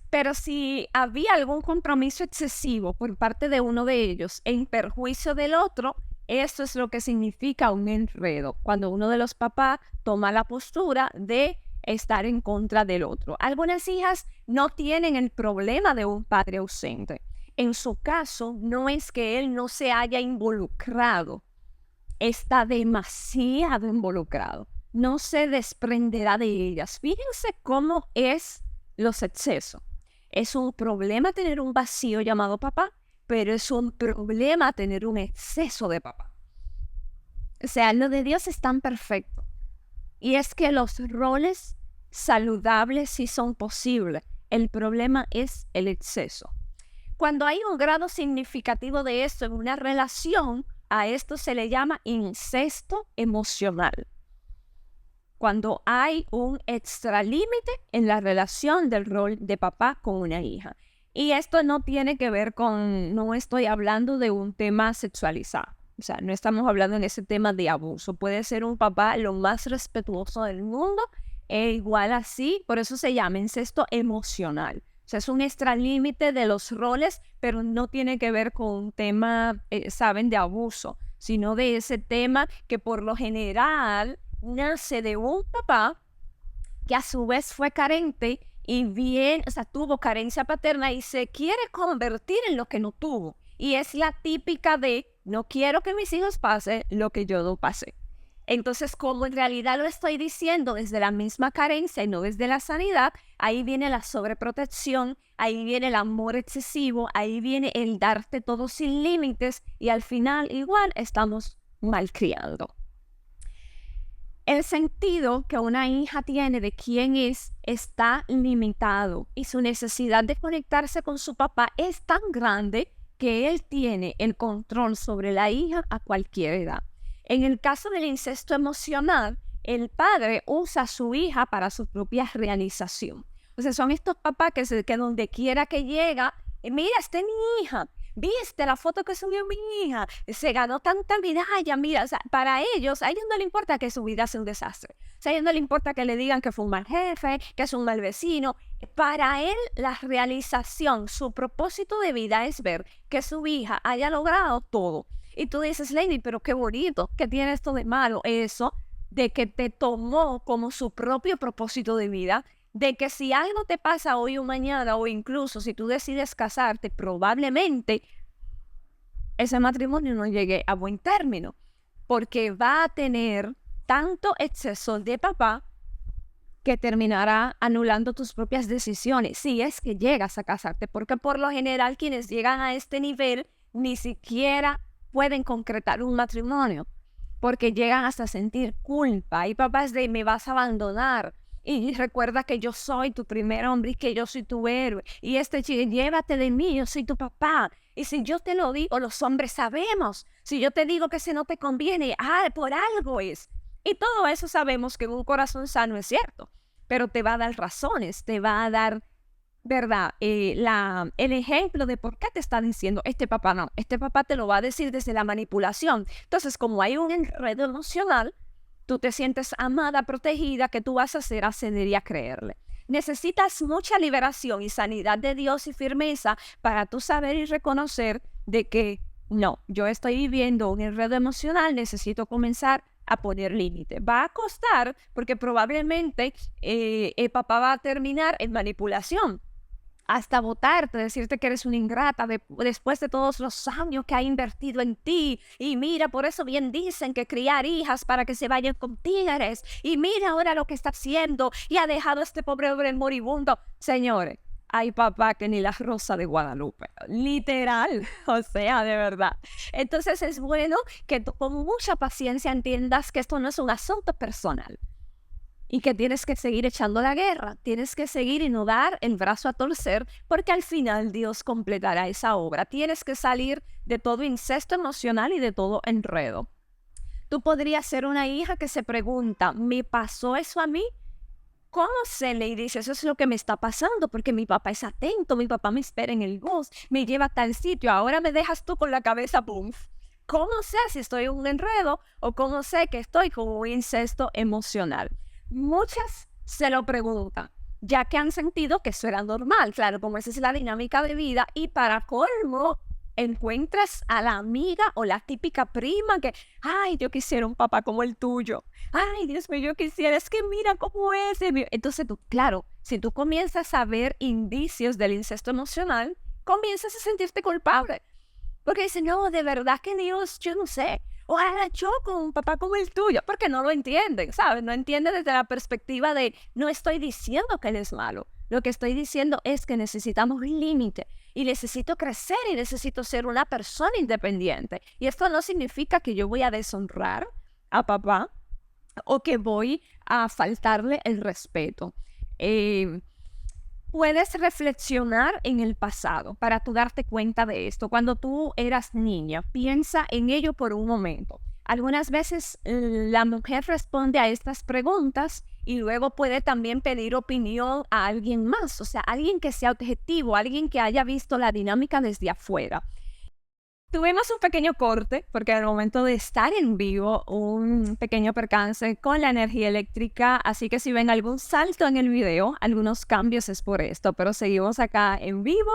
Speaker 1: Pero si había algún compromiso excesivo por parte de uno de ellos en perjuicio del otro, eso es lo que significa un enredo. Cuando uno de los papás toma la postura de estar en contra del otro. Algunas hijas no tienen el problema de un padre ausente. En su caso, no es que él no se haya involucrado, está demasiado involucrado. No se desprenderá de ellas. Fíjense cómo es los excesos. Es un problema tener un vacío llamado papá, pero es un problema tener un exceso de papá. O sea, lo de Dios es tan perfecto. Y es que los roles saludables sí son posibles. El problema es el exceso. Cuando hay un grado significativo de esto en una relación, a esto se le llama incesto emocional. Cuando hay un extralímite en la relación del rol de papá con una hija. Y esto no tiene que ver con, no estoy hablando de un tema sexualizado. O sea, no estamos hablando en ese tema de abuso. Puede ser un papá lo más respetuoso del mundo e igual así, por eso se llama incesto emocional. O sea, es un extralímite de los roles, pero no tiene que ver con un tema, saben, de abuso, sino de ese tema que por lo general nace de un papá que a su vez fue carente y bien, o sea, tuvo carencia paterna y se quiere convertir en lo que no tuvo. Y es la típica de, no quiero que mis hijos pasen lo que yo no pasé. Entonces, como en realidad lo estoy diciendo desde la misma carencia y no desde la sanidad, ahí viene la sobreprotección, ahí viene el amor excesivo, ahí viene el darte todo sin límites y al final igual estamos malcriando. El sentido que una hija tiene de quién es está limitado y su necesidad de conectarse con su papá es tan grande que él tiene el control sobre la hija a cualquier edad. En el caso del incesto emocional, el padre usa a su hija para su propia realización. O sea, son estos papás que donde quiera que llega, mira, esta es mi hija, viste la foto que subió mi hija, se ganó tanta medalla, mira, o sea, para ellos, a ellos no le importa que su vida sea un desastre. O sea, a ellos no le importa que le digan que fue un mal jefe, que es un mal vecino. Para él, la realización, su propósito de vida es ver que su hija haya logrado todo. Y tú dices, Lady, pero qué bonito, ¿qué tiene esto de malo? Eso de que te tomó como su propio propósito de vida, de que si algo te pasa hoy o mañana, o incluso si tú decides casarte, probablemente ese matrimonio no llegue a buen término, porque va a tener tanto exceso de papá que terminará anulando tus propias decisiones, si es que llegas a casarte, porque por lo general quienes llegan a este nivel ni siquiera pueden concretar un matrimonio, porque llegan hasta sentir culpa. Hay papás de me vas a abandonar, y recuerda que yo soy tu primer hombre y que yo soy tu héroe, y chico, llévate de mí, yo soy tu papá, y si yo te lo digo, los hombres sabemos, si yo te digo que ese no te conviene, por algo es, y todo eso sabemos que en un corazón sano es cierto, pero te va a dar razones, te va a dar, ¿verdad? El ejemplo de por qué te está diciendo este papá no. Este papá te lo va a decir desde la manipulación. Entonces, como hay un enredo emocional, tú te sientes amada, protegida, ¿qué tú vas a hacer? Acceder y a creerle. Necesitas mucha liberación y sanidad de Dios y firmeza para tú saber y reconocer de que no, yo estoy viviendo un enredo emocional, necesito comenzar a poner límite. Va a costar porque probablemente el papá va a terminar en manipulación. hasta botarte, decirte que eres una ingrata después de todos los años que ha invertido en ti. Y mira, por eso bien dicen que criar hijas para que se vayan con tigres. Y mira ahora lo que está haciendo y ha dejado a este pobre hombre moribundo. Señores, hay papá que ni la Rosa de Guadalupe, literal, o sea, de verdad. Entonces es bueno que tú con mucha paciencia entiendas que esto no es un asunto personal y que tienes que seguir echando la guerra, tienes que seguir y no dar el brazo a torcer, porque al final Dios completará esa obra. Tienes que salir de todo incesto emocional y de todo enredo. Tú podrías ser una hija que se pregunta, ¿me pasó eso a mí? ¿Cómo sé? Le dice, eso es lo que me está pasando, porque mi papá es atento, mi papá me espera en el bus, me lleva a tal sitio, ahora me dejas tú con la cabeza, ¡pum! ¿Cómo sé si estoy en un enredo o cómo sé que estoy con un incesto emocional? Muchas se lo preguntan, ya que han sentido que eso era normal, claro, como esa es la dinámica de vida, y para colmo, encuentras a la amiga o la típica prima que, ay, yo quisiera un papá como el tuyo. Ay, Dios mío, yo quisiera, es que mira cómo es. Entonces tú, claro, si tú comienzas a ver indicios del incesto emocional, comienzas a sentirte culpable. Porque dices, no, de verdad que Dios, yo no sé. Ojalá yo con un papá como el tuyo, porque no lo entienden, ¿sabes? No entienden desde la perspectiva de, no estoy diciendo que él es malo. Lo que estoy diciendo es que necesitamos un límite y necesito crecer y necesito ser una persona independiente. Y esto no significa que yo voy a deshonrar a papá o que voy a faltarle el respeto. Puedes reflexionar en el pasado para tú darte cuenta de esto. Cuando tú eras niña, piensa en ello por un momento. Algunas veces la mujer responde a estas preguntas y luego puede también pedir opinión a alguien más, o sea, alguien que sea objetivo, alguien que haya visto la dinámica desde afuera. Tuvimos un pequeño corte porque al momento de estar en vivo, un pequeño percance con la energía eléctrica, así que si ven algún salto en el video, algunos cambios es por esto, pero seguimos acá en vivo,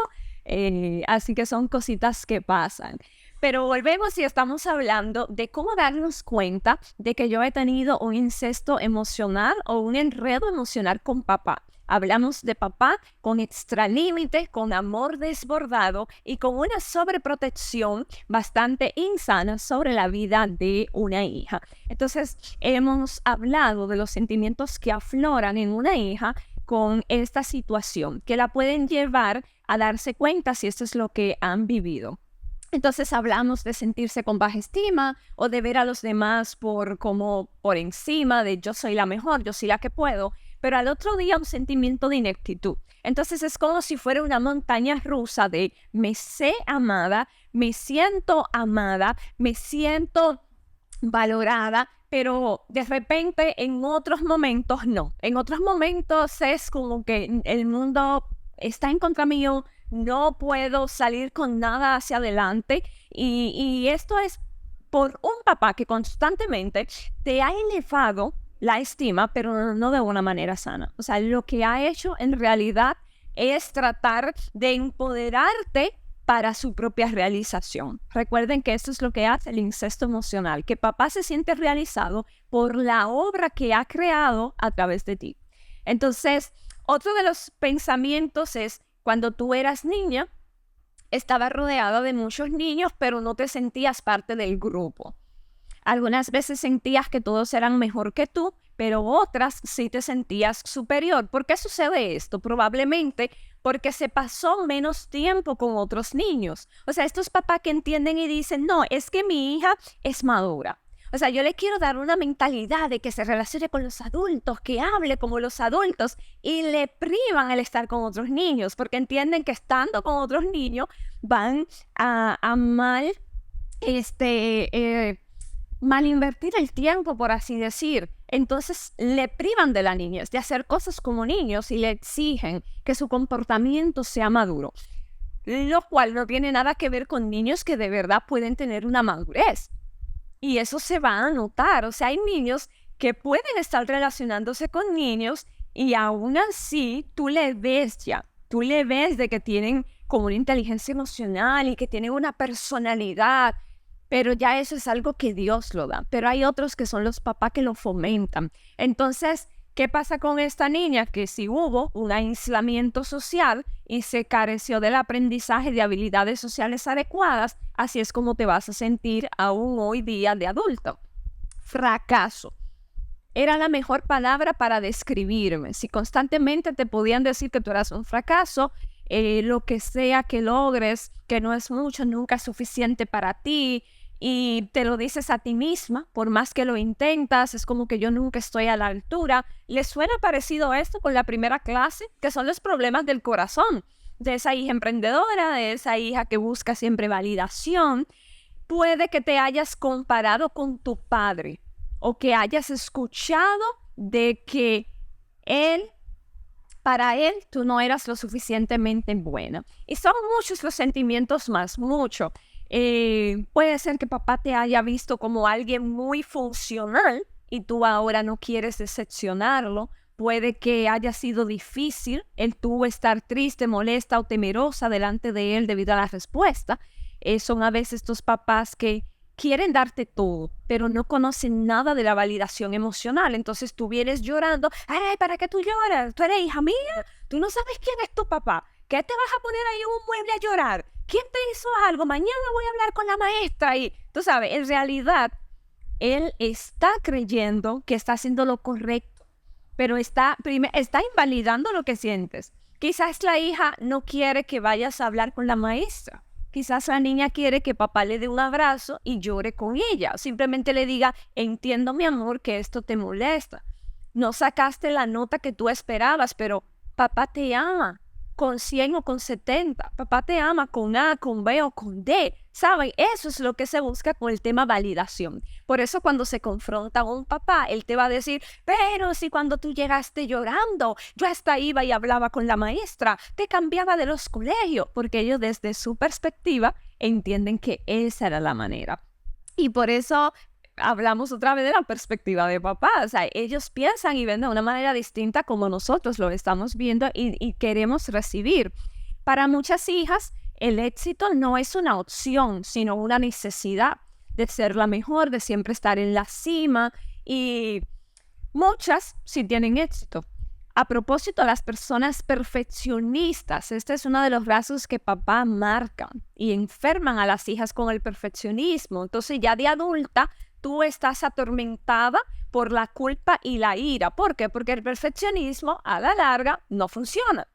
Speaker 1: así que son cositas que pasan. Pero volvemos y estamos hablando de cómo darnos cuenta de que yo he tenido un incesto emocional o un enredo emocional con papá. Hablamos de papá con extralímite, con amor desbordado y con una sobreprotección bastante insana sobre la vida de una hija. Entonces, hemos hablado de los sentimientos que afloran en una hija con esta situación, que la pueden llevar a darse cuenta si esto es lo que han vivido. Entonces hablamos de sentirse con baja estima o de ver a los demás como por encima de yo soy la mejor, yo soy la que puedo, pero al otro día un sentimiento de ineptitud. Entonces es como si fuera una montaña rusa de me sé amada, me siento valorada, pero de repente en otros momentos no. En otros momentos es como que el mundo está en contra mío, no puedo salir con nada hacia adelante y esto es por un papá que constantemente te ha elevado la estima, pero no de una manera sana. O sea, lo que ha hecho en realidad es tratar de empoderarte para su propia realización. Recuerden que esto es lo que hace el incesto emocional, que papá se siente realizado por la obra que ha creado a través de ti. Entonces, otro de los pensamientos es, cuando tú eras niña, estabas rodeada de muchos niños, pero no te sentías parte del grupo. Algunas veces sentías que todos eran mejor que tú, pero otras sí te sentías superior. ¿Por qué sucede esto? Probablemente porque se pasó menos tiempo con otros niños. O sea, estos papás que entienden y dicen, no, es que mi hija es madura. O sea, yo le quiero dar una mentalidad de que se relacione con los adultos, que hable como los adultos y le privan el estar con otros niños porque entienden que estando con otros niños van a mal invertir el tiempo, por así decir. Entonces le privan de la niñez, de hacer cosas como niños y le exigen que su comportamiento sea maduro. Lo cual no tiene nada que ver con niños que de verdad pueden tener una madurez. Y eso se va a notar. O sea, hay niños que pueden estar relacionándose con niños y aún así tú le ves de que tienen como una inteligencia emocional y que tienen una personalidad, pero ya eso es algo que Dios lo da. Pero hay otros que son los papás que lo fomentan. Entonces, ¿Qué pasa con esta niña? Que si hubo un aislamiento social y se careció del aprendizaje de habilidades sociales adecuadas, así es como te vas a sentir aún hoy día de adulto. Fracaso. Era la mejor palabra para describirme. Si constantemente te podían decir que tú eras un fracaso, lo que sea que logres, que no es mucho, nunca es suficiente para ti, y te lo dices a ti misma, por más que lo intentas, es como que yo nunca estoy a la altura. ¿Les suena parecido esto con la primera clase? Que son los problemas del corazón, de esa hija emprendedora, de esa hija que busca siempre validación. Puede que te hayas comparado con tu padre o que hayas escuchado de que para él, tú no eras lo suficientemente buena. Y son muchos los sentimientos más, mucho. Puede ser que papá te haya visto como alguien muy funcional y tú ahora no quieres decepcionarlo. Puede que haya sido difícil el tú estar triste, molesta o temerosa delante de él debido a la respuesta. Son a veces estos papás que quieren darte todo, pero no conocen nada de la validación emocional. Entonces tú vienes llorando. Ay, ¿para qué tú lloras? ¿Tú eres hija mía? ¿Tú no sabes quién es tu papá? ¿Qué te vas a poner ahí en un mueble a llorar? ¿Quién te hizo algo? Mañana voy a hablar con la maestra. Y tú sabes, en realidad, él está creyendo que está haciendo lo correcto, pero está invalidando lo que sientes. Quizás la hija no quiere que vayas a hablar con la maestra. Quizás la niña quiere que papá le dé un abrazo y llore con ella. Simplemente le diga, entiendo mi amor que esto te molesta. No sacaste la nota que tú esperabas, pero papá te ama con 100 o con 70. Papá te ama con A, con B o con D. ¿Saben? Eso es lo que se busca con el tema validación. Por eso cuando se confronta a un papá, él te va a decir, pero si cuando tú llegaste llorando, yo hasta iba y hablaba con la maestra, te cambiaba de los colegios, porque ellos desde su perspectiva entienden que esa era la manera. Y por eso hablamos otra vez de la perspectiva de papá. O sea, ellos piensan y ven de una manera distinta como nosotros lo estamos viendo y queremos recibir. Para muchas hijas, el éxito no es una opción, sino una necesidad de ser la mejor, de siempre estar en la cima, y muchas sí tienen éxito. A propósito, las personas perfeccionistas, este es uno de los rasgos que papá marca y enferman a las hijas con el perfeccionismo. Entonces ya de adulta, tú estás atormentada por la culpa y la ira. ¿Por qué? Porque el perfeccionismo a la larga no funciona.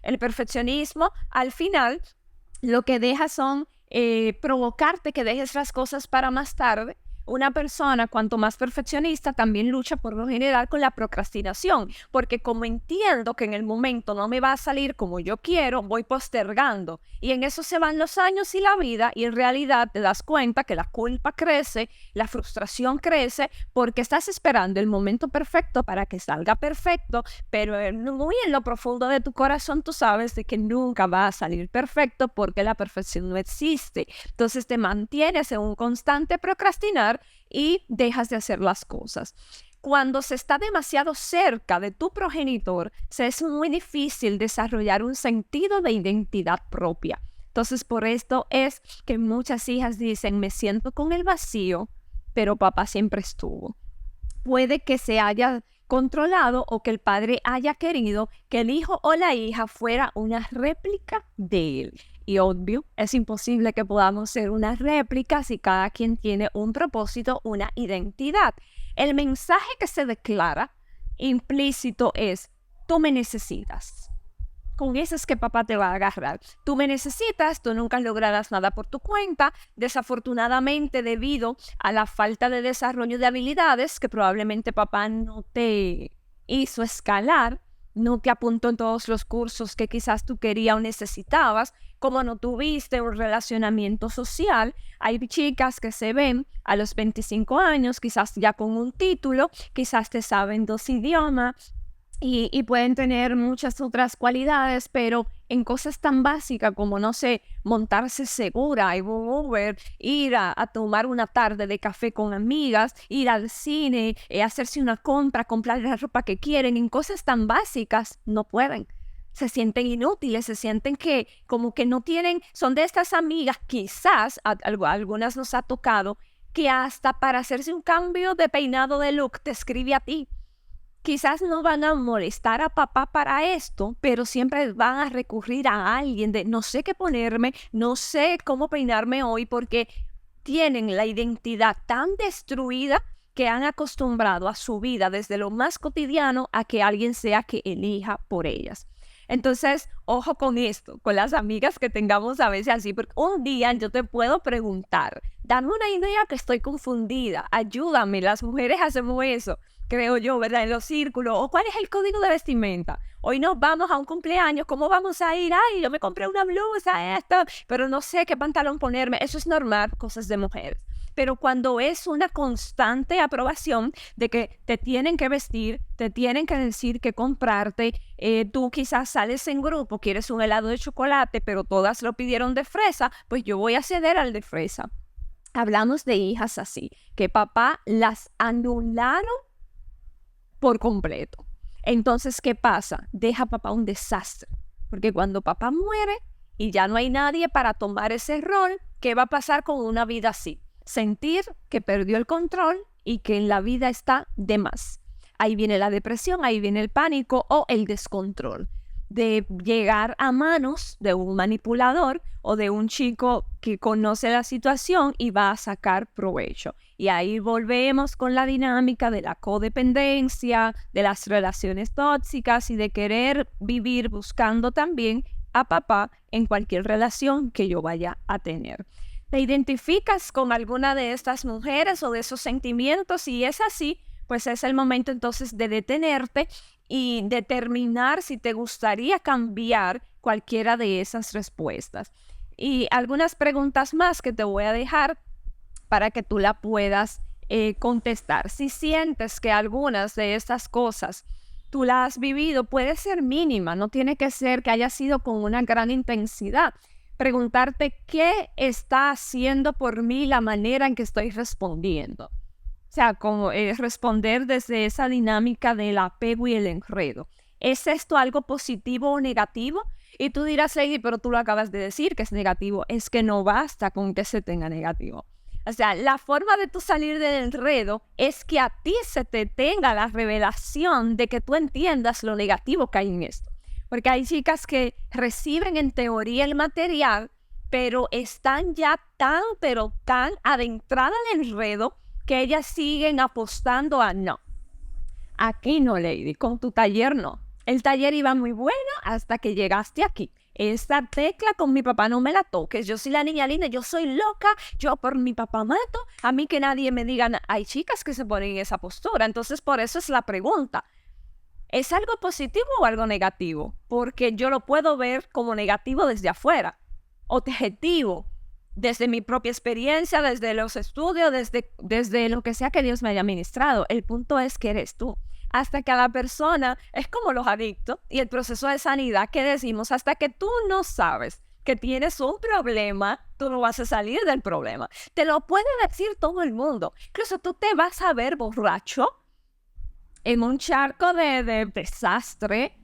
Speaker 1: El perfeccionismo al final lo que deja son provocarte que dejes las cosas para más tarde. Una persona, cuanto más perfeccionista, también lucha por lo general con la procrastinación, porque como entiendo que en el momento no me va a salir como yo quiero, voy postergando. Y en eso se van los años y la vida, y en realidad te das cuenta que la culpa crece, la frustración crece, porque estás esperando el momento perfecto para que salga perfecto, pero muy en lo profundo de tu corazón tú sabes de que nunca va a salir perfecto porque la perfección no existe. Entonces te mantienes en un constante procrastinar y dejas de hacer las cosas. Cuando se está demasiado cerca de tu progenitor, se es muy difícil desarrollar un sentido de identidad propia. Entonces, por esto es que muchas hijas dicen, me siento con el vacío, pero papá siempre estuvo. Puede que se haya controlado o que el padre haya querido que el hijo o la hija fuera una réplica de él. Y obvio, es imposible que podamos ser una réplica si cada quien tiene un propósito, una identidad. El mensaje que se declara implícito es, tú me necesitas. Con eso es que papá te va a agarrar. Tú me necesitas, tú nunca lograrás nada por tu cuenta. Desafortunadamente, debido a la falta de desarrollo de habilidades que probablemente papá no te hizo escalar, no te apuntó en todos los cursos que quizás tú querías o necesitabas, como no tuviste un relacionamiento social. Hay chicas que se ven a los 25 años, quizás ya con un título, quizás te saben 2 idiomas, y pueden tener muchas otras cualidades, pero en cosas tan básicas como, no sé, montarse segura, en un Uber, ir a tomar una tarde de café con amigas, ir al cine, hacerse una compra, comprar la ropa que quieren, en cosas tan básicas no pueden. Se sienten inútiles, se sienten que como que no tienen, son de estas amigas, quizás a algunas nos ha tocado, que hasta para hacerse un cambio de peinado de look te escribe a ti. quizás no van a molestar a papá para esto, pero siempre van a recurrir a alguien de no sé qué ponerme, no sé cómo peinarme hoy, porque tienen la identidad tan destruida que han acostumbrado a su vida desde lo más cotidiano a que alguien sea que elija por ellas. Entonces, ojo con esto, con las amigas que tengamos a veces así, porque un día yo te puedo preguntar, dame una idea que estoy confundida, ayúdame, las mujeres hacemos eso, creo yo, ¿verdad? En los círculos, o cuál es el código de vestimenta. Hoy nos vamos a un cumpleaños, ¿cómo vamos a ir? Ay, yo me compré una blusa, pero no sé qué pantalón ponerme. Eso es normal, cosas de mujeres. Pero cuando es una constante aprobación de que te tienen que vestir, te tienen que decir qué comprarte, tú quizás sales en grupo, quieres un helado de chocolate, pero todas lo pidieron de fresa, pues yo voy a ceder al de fresa. Hablamos de hijas así, que papá las anularon por completo. Entonces, ¿qué pasa? Deja a papá un desastre, porque cuando papá muere y ya no hay nadie para tomar ese rol, ¿qué va a pasar con una vida así? Sentir que perdió el control y que en la vida está de más. Ahí viene la depresión, ahí viene el pánico o el descontrol de llegar a manos de un manipulador o de un chico que conoce la situación y va a sacar provecho. Y ahí volvemos con la dinámica de la codependencia, de las relaciones tóxicas y de querer vivir buscando también a papá en cualquier relación que yo vaya a tener. ¿Te identificas con alguna de estas mujeres o de esos sentimientos? Si es así, pues es el momento entonces de detenerte y determinar si te gustaría cambiar cualquiera de esas respuestas. Y algunas preguntas más que te voy a dejar para que tú la puedas contestar. Si sientes que algunas de estas cosas tú las has vivido, puede ser mínima, no tiene que ser que haya sido con una gran intensidad. Preguntarte qué está haciendo por mí la manera en que estoy respondiendo. O sea, como responder desde esa dinámica del apego y el enredo. ¿Es esto algo positivo o negativo? Y tú dirás, Lady, pero tú lo acabas de decir que es negativo. Es que no basta con que se tenga negativo. O sea, la forma de tú salir del enredo es que a ti se te tenga la revelación de que tú entiendas lo negativo que hay en esto. Porque hay chicas que reciben en teoría el material, pero están ya pero tan adentradas en el enredo que ellas siguen apostando a no. Aquí no, Lady, con tu taller no. El taller iba muy bueno hasta que llegaste aquí. Esta tecla con mi papá no me la toques. Yo soy la niña linda, yo soy loca, yo por mi papá mato. A mí que nadie me diga, hay chicas que se ponen en esa postura. Entonces, por eso es la pregunta. ¿Es algo positivo o algo negativo? Porque yo lo puedo ver como negativo desde afuera. Objetivo, desde mi propia experiencia, desde los estudios, desde lo que sea que Dios me haya ministrado. El punto es que eres tú. Hasta que a la persona, es como los adictos y el proceso de sanidad que decimos, hasta que tú no sabes que tienes un problema, tú no vas a salir del problema. Te lo puede decir todo el mundo. Incluso tú te vas a ver borracho en un charco de desastre,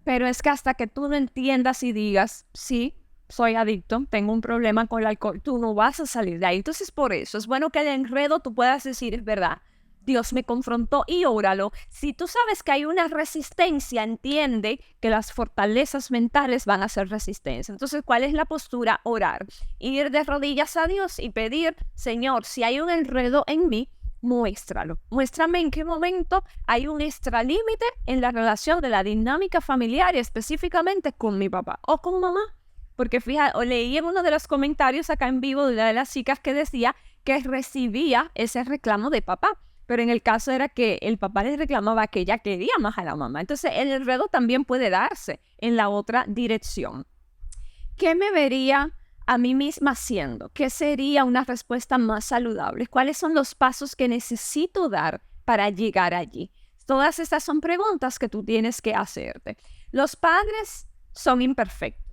Speaker 1: pero es que hasta que tú no entiendas y digas, sí, soy adicto, tengo un problema con el alcohol, tú no vas a salir de ahí. Entonces, por eso es bueno que el enredo tú puedas decir, es verdad, Dios me confrontó y óralo. Si tú sabes que hay una resistencia, entiende que las fortalezas mentales van a ser resistencia. Entonces, ¿cuál es la postura? Orar, ir de rodillas a Dios y pedir, Señor, si hay un enredo en mí, muéstralo. Muéstrame en qué momento hay un extralímite en la relación de la dinámica familiar y específicamente con mi papá o con mamá. Porque fíjate, leí en uno de los comentarios acá en vivo de una de las chicas que decía que recibía ese reclamo de papá. Pero en el caso era que el papá le reclamaba que ella quería más a la mamá. Entonces el enredo también puede darse en la otra dirección. ¿Qué me vería a mí misma haciendo? ¿Qué sería una respuesta más saludable? ¿Cuáles son los pasos que necesito dar para llegar allí? Todas estas son preguntas que tú tienes que hacerte. Los padres son imperfectos.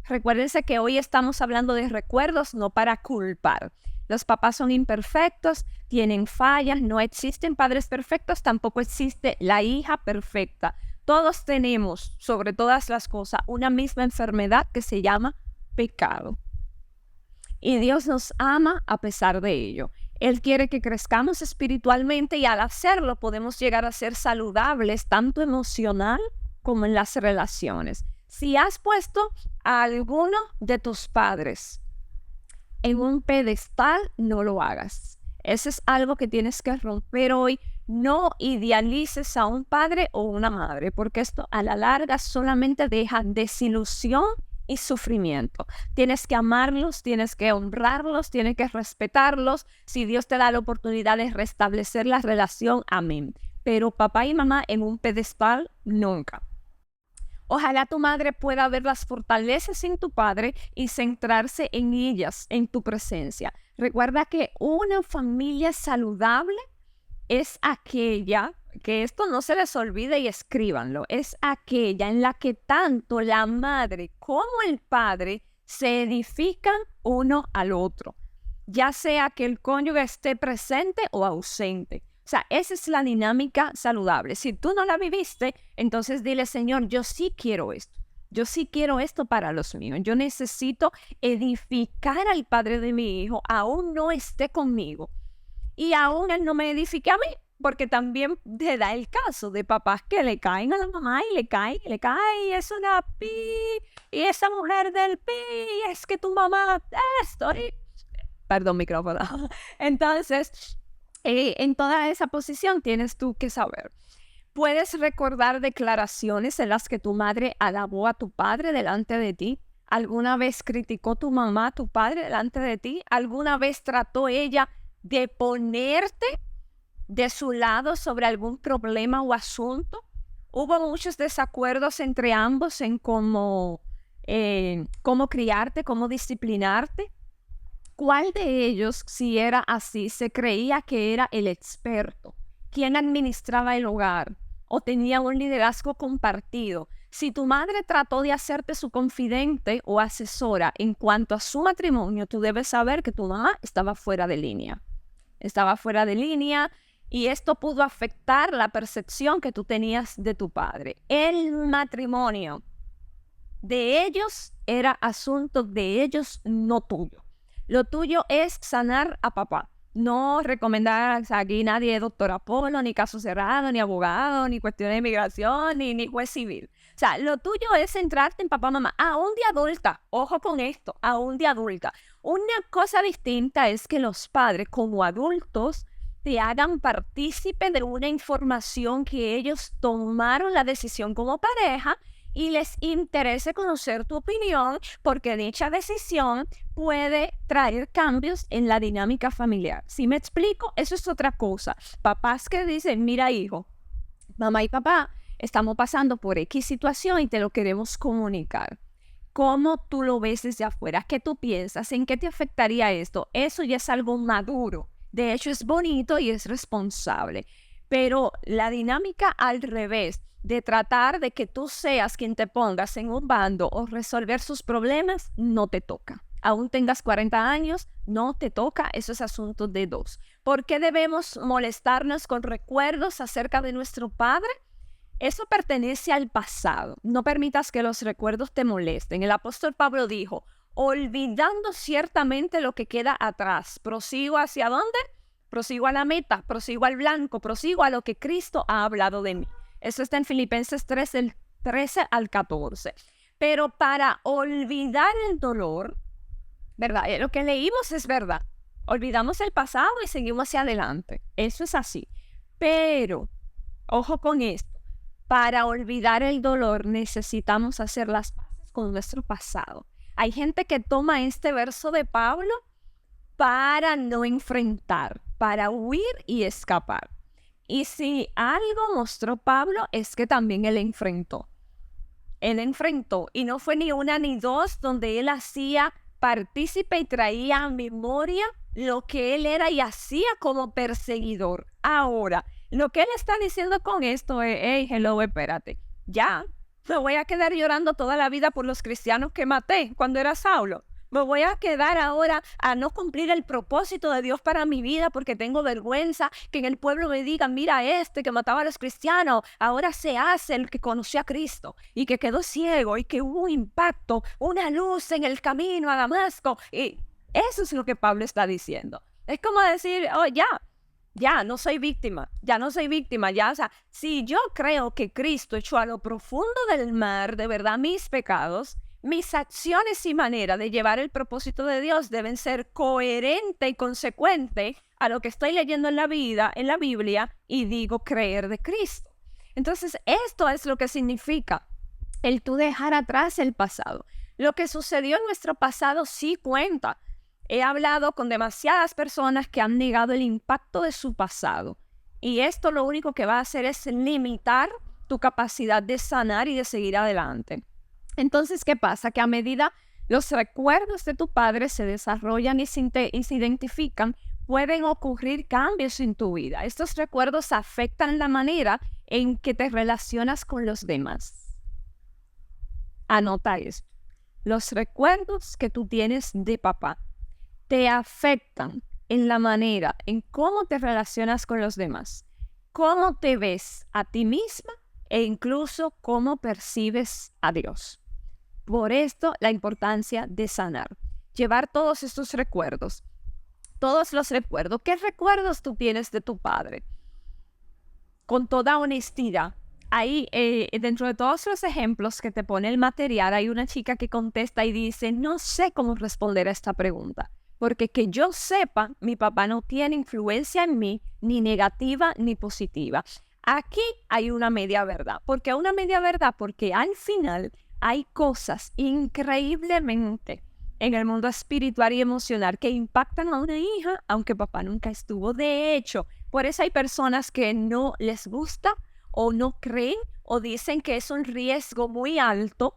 Speaker 1: Recuérdense que hoy estamos hablando de recuerdos, no para culpar. Los papás son imperfectos, tienen fallas, no existen padres perfectos, tampoco existe la hija perfecta. Todos tenemos, sobre todas las cosas, una misma enfermedad que se llama pecado. Y Dios nos ama a pesar de ello. Él quiere que crezcamos espiritualmente y al hacerlo podemos llegar a ser saludables tanto emocional como en las relaciones. Si has puesto a alguno de tus padres en un pedestal, no lo hagas. Eso es algo que tienes que romper hoy. No idealices a un padre o una madre, porque esto a la larga solamente deja desilusión y sufrimiento. Tienes que amarlos, tienes que honrarlos, tienes que respetarlos. Si Dios te da la oportunidad de restablecer la relación, amén. Pero papá y mamá en un pedestal, nunca. Ojalá tu madre pueda ver las fortalezas en tu padre y centrarse en ellas, en tu presencia. Recuerda que una familia saludable es aquella, que esto no se les olvide y escríbanlo, es aquella en la que tanto la madre como el padre se edifican uno al otro, ya sea que el cónyuge esté presente o ausente. O sea, esa es la dinámica saludable. Si tú no la viviste, entonces dile, Señor, yo sí quiero esto. Yo sí quiero esto para los míos. Yo necesito edificar al padre de mi hijo, aún no esté conmigo. Y aún él no me edifique a mí, porque también te da el caso de papás que le caen a la mamá y le caen, y es una pi, y esa mujer del pi, es que tu mamá, esto, y... Perdón, micrófono. Entonces, en toda esa posición tienes tú que saber. ¿Puedes recordar declaraciones en las que tu madre alabó a tu padre delante de ti? ¿Alguna vez criticó tu mamá a tu padre delante de ti? ¿Alguna vez trató ella de ponerte de su lado sobre algún problema o asunto? Hubo muchos desacuerdos entre ambos en cómo criarte, cómo disciplinarte. ¿Cuál de ellos, si era así, se creía que era el experto? ¿Quién administraba el hogar? ¿O tenía un liderazgo compartido? Si tu madre trató de hacerte su confidente o asesora en cuanto a su matrimonio, tú debes saber que tu mamá estaba fuera de línea. Estaba fuera de línea y esto pudo afectar la percepción que tú tenías de tu padre. El matrimonio de ellos era asunto de ellos, no tuyo. Lo tuyo es sanar a papá. No recomendar aquí nadie doctor Apolo, ni caso cerrado, ni abogado, ni cuestión de inmigración, ni juez civil. O sea, lo tuyo es centrarte en papá, mamá, aún de adulta. Ojo con esto, aún de adulta. Una cosa distinta es que los padres, como adultos, te hagan partícipe de una información que ellos tomaron la decisión como pareja y les interese conocer tu opinión, porque dicha decisión puede traer cambios en la dinámica familiar. ¿Sí me explico? Eso es otra cosa. Papás que dicen, mira hijo, mamá y papá, estamos pasando por X situación y te lo queremos comunicar. ¿Cómo tú lo ves desde afuera? ¿Qué tú piensas? ¿En qué te afectaría esto? Eso ya es algo maduro. De hecho, es bonito y es responsable. Pero la dinámica al revés, de tratar de que tú seas quien te pongas en un bando o resolver sus problemas, no te toca. Aún tengas 40 años, no te toca, eso es asunto de dos. ¿Por qué debemos molestarnos con recuerdos acerca de nuestro padre? Eso pertenece al pasado. No permitas que los recuerdos te molesten. El apóstol Pablo dijo, olvidando ciertamente lo que queda atrás, ¿prosigo hacia dónde? Prosigo a la meta, prosigo al blanco, prosigo a lo que Cristo ha hablado de mí. Eso está en Filipenses 3, del 13 al 14. Pero para olvidar el dolor, ¿verdad? Lo que leímos es verdad. Olvidamos el pasado y seguimos hacia adelante. Eso es así. Pero, ojo con esto, para olvidar el dolor necesitamos hacer las paces con nuestro pasado. Hay gente que toma este verso de Pablo para no enfrentar, para huir y escapar. Y si algo mostró Pablo es que también él enfrentó. Él enfrentó y no fue ni una ni dos donde él hacía partícipe y traía a memoria lo que él era y hacía como perseguidor. Ahora, lo que él está diciendo con esto es, hey, hello, espérate, ya, me voy a quedar llorando toda la vida por los cristianos que maté cuando era Saulo. Me voy a quedar ahora a no cumplir el propósito de Dios para mi vida porque tengo vergüenza que en el pueblo me digan, mira este que mataba a los cristianos, ahora se hace el que conoció a Cristo y que quedó ciego y que hubo un impacto, una luz en el camino a Damasco. Y eso es lo que Pablo está diciendo. Es como decir, oh, ya no soy víctima, ya, o sea, si yo creo que Cristo echó a lo profundo del mar, de verdad, mis pecados, mis acciones y manera de llevar el propósito de Dios deben ser coherente y consecuente a lo que estoy leyendo en la vida, en la Biblia, y digo creer de Cristo. Entonces, esto es lo que significa el tú dejar atrás el pasado. Lo que sucedió en nuestro pasado sí cuenta. He hablado con demasiadas personas que han negado el impacto de su pasado. Y esto lo único que va a hacer es limitar tu capacidad de sanar y de seguir adelante. Entonces, ¿qué pasa? Que a medida los recuerdos de tu padre se desarrollan y se identifican, pueden ocurrir cambios en tu vida. Estos recuerdos afectan la manera en que te relacionas con los demás. Anota esto. Los recuerdos que tú tienes de papá te afectan en la manera en cómo te relacionas con los demás, cómo te ves a ti misma e incluso cómo percibes a Dios. Por esto, la importancia de sanar. Llevar todos estos recuerdos, todos los recuerdos. ¿Qué recuerdos tú tienes de tu padre? Con toda honestidad. Ahí, dentro de todos los ejemplos que te pone el material, hay una chica que contesta y dice, no sé cómo responder a esta pregunta, porque que yo sepa, mi papá no tiene influencia en mí, ni negativa ni positiva. Aquí hay una media verdad. ¿Por qué una media verdad? Porque al final hay cosas increíblemente en el mundo espiritual y emocional que impactan a una hija, aunque papá nunca estuvo. De hecho, por eso hay personas que no les gusta o no creen o dicen que es un riesgo muy alto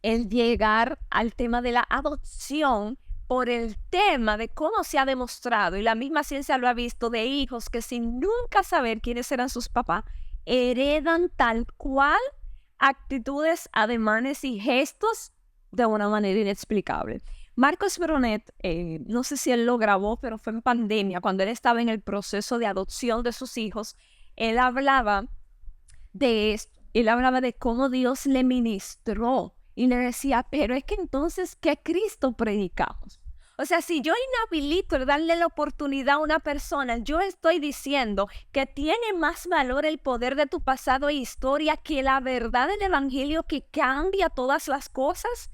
Speaker 1: el llegar al tema de la adopción por el tema de cómo se ha demostrado, y la misma ciencia lo ha visto, de hijos que sin nunca saber quiénes eran sus papás, heredan tal cual actitudes, ademanes y gestos de una manera inexplicable. Marcos Brunet, no sé si él lo grabó, pero fue en pandemia, cuando él estaba en el proceso de adopción de sus hijos, él hablaba de esto, él hablaba de cómo Dios le ministró y le decía, pero es que entonces, ¿qué Cristo predicamos? O sea, si yo inhabilito el darle la oportunidad a una persona, yo estoy diciendo que tiene más valor el poder de tu pasado e historia que la verdad del evangelio que cambia todas las cosas.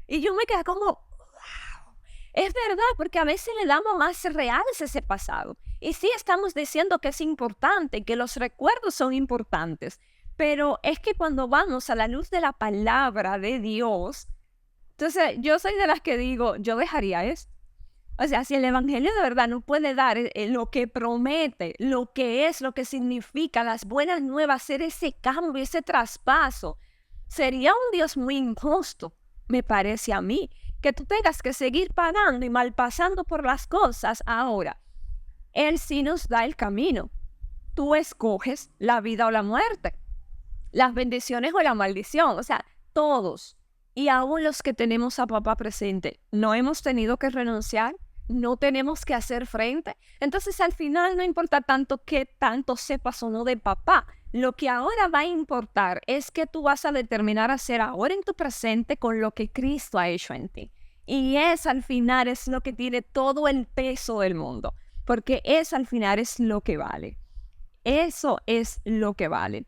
Speaker 1: Y yo me quedé como, wow, es verdad, porque a veces le damos más reales ese pasado. Y sí estamos diciendo que es importante, que los recuerdos son importantes, pero es que cuando vamos a la luz de la palabra de Dios, entonces yo soy de las que digo, yo dejaría esto. O sea, si el evangelio de verdad no puede dar lo que promete, lo que es, lo que significa, las buenas nuevas, hacer ese cambio, ese traspaso, sería un Dios muy injusto, me parece a mí, que tú tengas que seguir pagando y malpasando por las cosas ahora. Él sí nos da el camino. Tú escoges la vida o la muerte, las bendiciones o la maldición, o sea, todos. Y aún los que tenemos a papá presente, no hemos tenido que renunciar, no tenemos que hacer frente. Entonces, al final no importa tanto qué tanto sepas o no de papá. Lo que ahora va a importar es que tú vas a determinar hacer ahora en tu presente con lo que Cristo ha hecho en ti. Y eso al final es lo que tiene todo el peso del mundo, porque eso al final es lo que vale. Eso es lo que vale.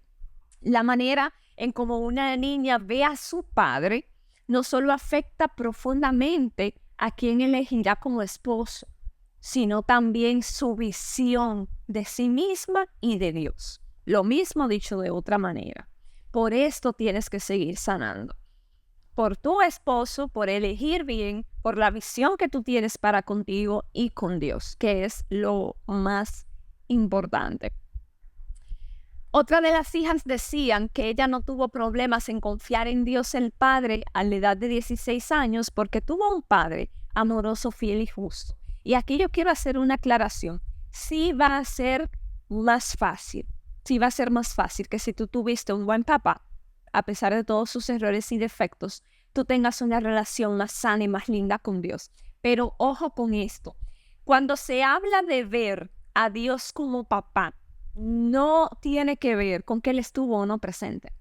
Speaker 1: La manera en cómo una niña ve a su padre no solo afecta profundamente a quien elegirá como esposo, sino también su visión de sí misma y de Dios. Lo mismo dicho de otra manera. Por esto tienes que seguir sanando. Por tu esposo, por elegir bien, por la visión que tú tienes para contigo y con Dios, que es lo más importante. Otra de las hijas decían que ella no tuvo problemas en confiar en Dios el Padre a la edad de 16 años porque tuvo un padre amoroso, fiel y justo. Y aquí yo quiero hacer una aclaración. Sí va a ser más fácil que si tú tuviste un buen papá, a pesar de todos sus errores y defectos, tú tengas una relación más sana y más linda con Dios. Pero ojo con esto. Cuando se habla de ver a Dios como papá, no tiene que ver con que Él estuvo o no presente.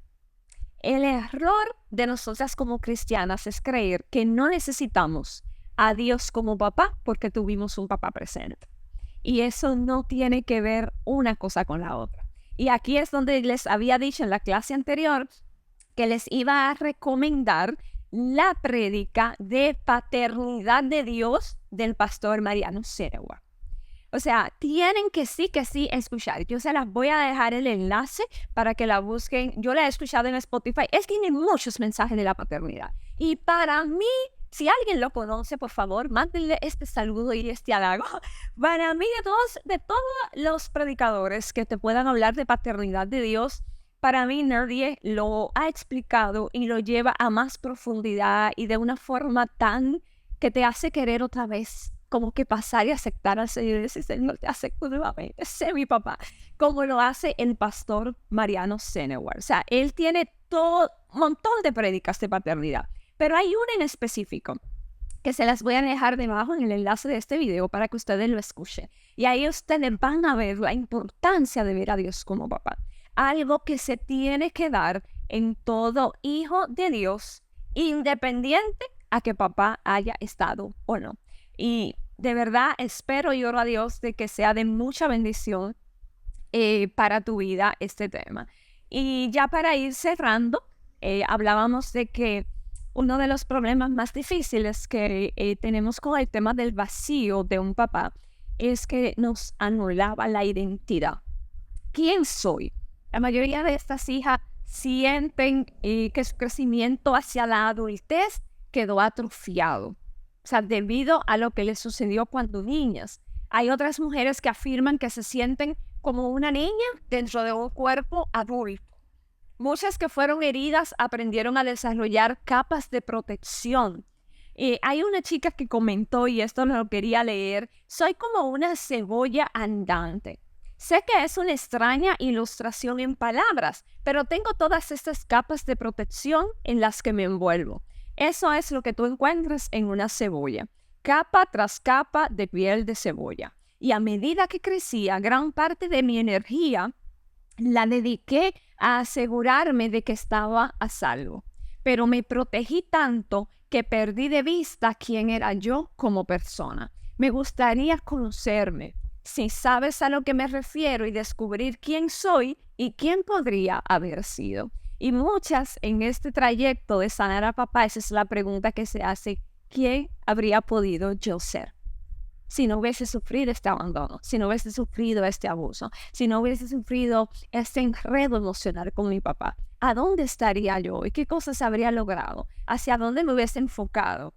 Speaker 1: El error de nosotras como cristianas es creer que no necesitamos a Dios como papá porque tuvimos un papá presente. Y eso no tiene que ver una cosa con la otra. Y aquí es donde les había dicho en la clase anterior que les iba a recomendar la prédica de paternidad de Dios del pastor Mariano Senewar. O sea, tienen que sí escuchar. Yo se las voy a dejar el enlace para que la busquen. Yo la he escuchado en Spotify. Él tiene muchos mensajes de la paternidad. Y para mí, si alguien lo conoce, por favor, mándenle este saludo y este halago. Para mí, de todos los predicadores que te puedan hablar de paternidad de Dios, para mí nadie lo ha explicado y lo lleva a más profundidad y de una forma tan que te hace querer otra vez como que pasar y aceptar al Señor y decir, Señor, te acepto nuevamente, sé mi papá, como lo hace el pastor Mariano Senewar. O sea, él tiene todo, un montón de prédicas de paternidad, pero hay una en específico que se las voy a dejar debajo en el enlace de este video para que ustedes lo escuchen. Y ahí ustedes van a ver la importancia de ver a Dios como papá. Algo que se tiene que dar en todo hijo de Dios, independiente a que papá haya estado o no. Y de verdad espero y oro a Dios de que sea de mucha bendición para tu vida este tema. Y ya para ir cerrando, hablábamos de que uno de los problemas más difíciles que tenemos con el tema del vacío de un papá es que nos anulaba la identidad. ¿Quién soy? La mayoría de estas hijas sienten que su crecimiento hacia la adultez quedó atrofiado. O sea, debido a lo que les sucedió cuando niñas. Hay otras mujeres que afirman que se sienten como una niña dentro de un cuerpo adulto. Muchas que fueron heridas aprendieron a desarrollar capas de protección. Hay una chica que comentó, y esto lo quería leer, soy como una cebolla andante. Sé que es una extraña ilustración en palabras, pero tengo todas estas capas de protección en las que me envuelvo. Eso es lo que tú encuentras en una cebolla, capa tras capa de piel de cebolla. Y a medida que crecía, gran parte de mi energía la dediqué a asegurarme de que estaba a salvo. Pero me protegí tanto que perdí de vista quién era yo como persona. Me gustaría conocerme, si sabes a lo que me refiero, y descubrir quién soy y quién podría haber sido. Y muchas en este trayecto de sanar a papá, esa es la pregunta que se hace, ¿quién habría podido yo ser? Si no hubiese sufrido este abandono, si no hubiese sufrido este abuso, si no hubiese sufrido este enredo emocional con mi papá, ¿a dónde estaría yo? ¿Y qué cosas habría logrado? ¿Hacia dónde me hubiese enfocado?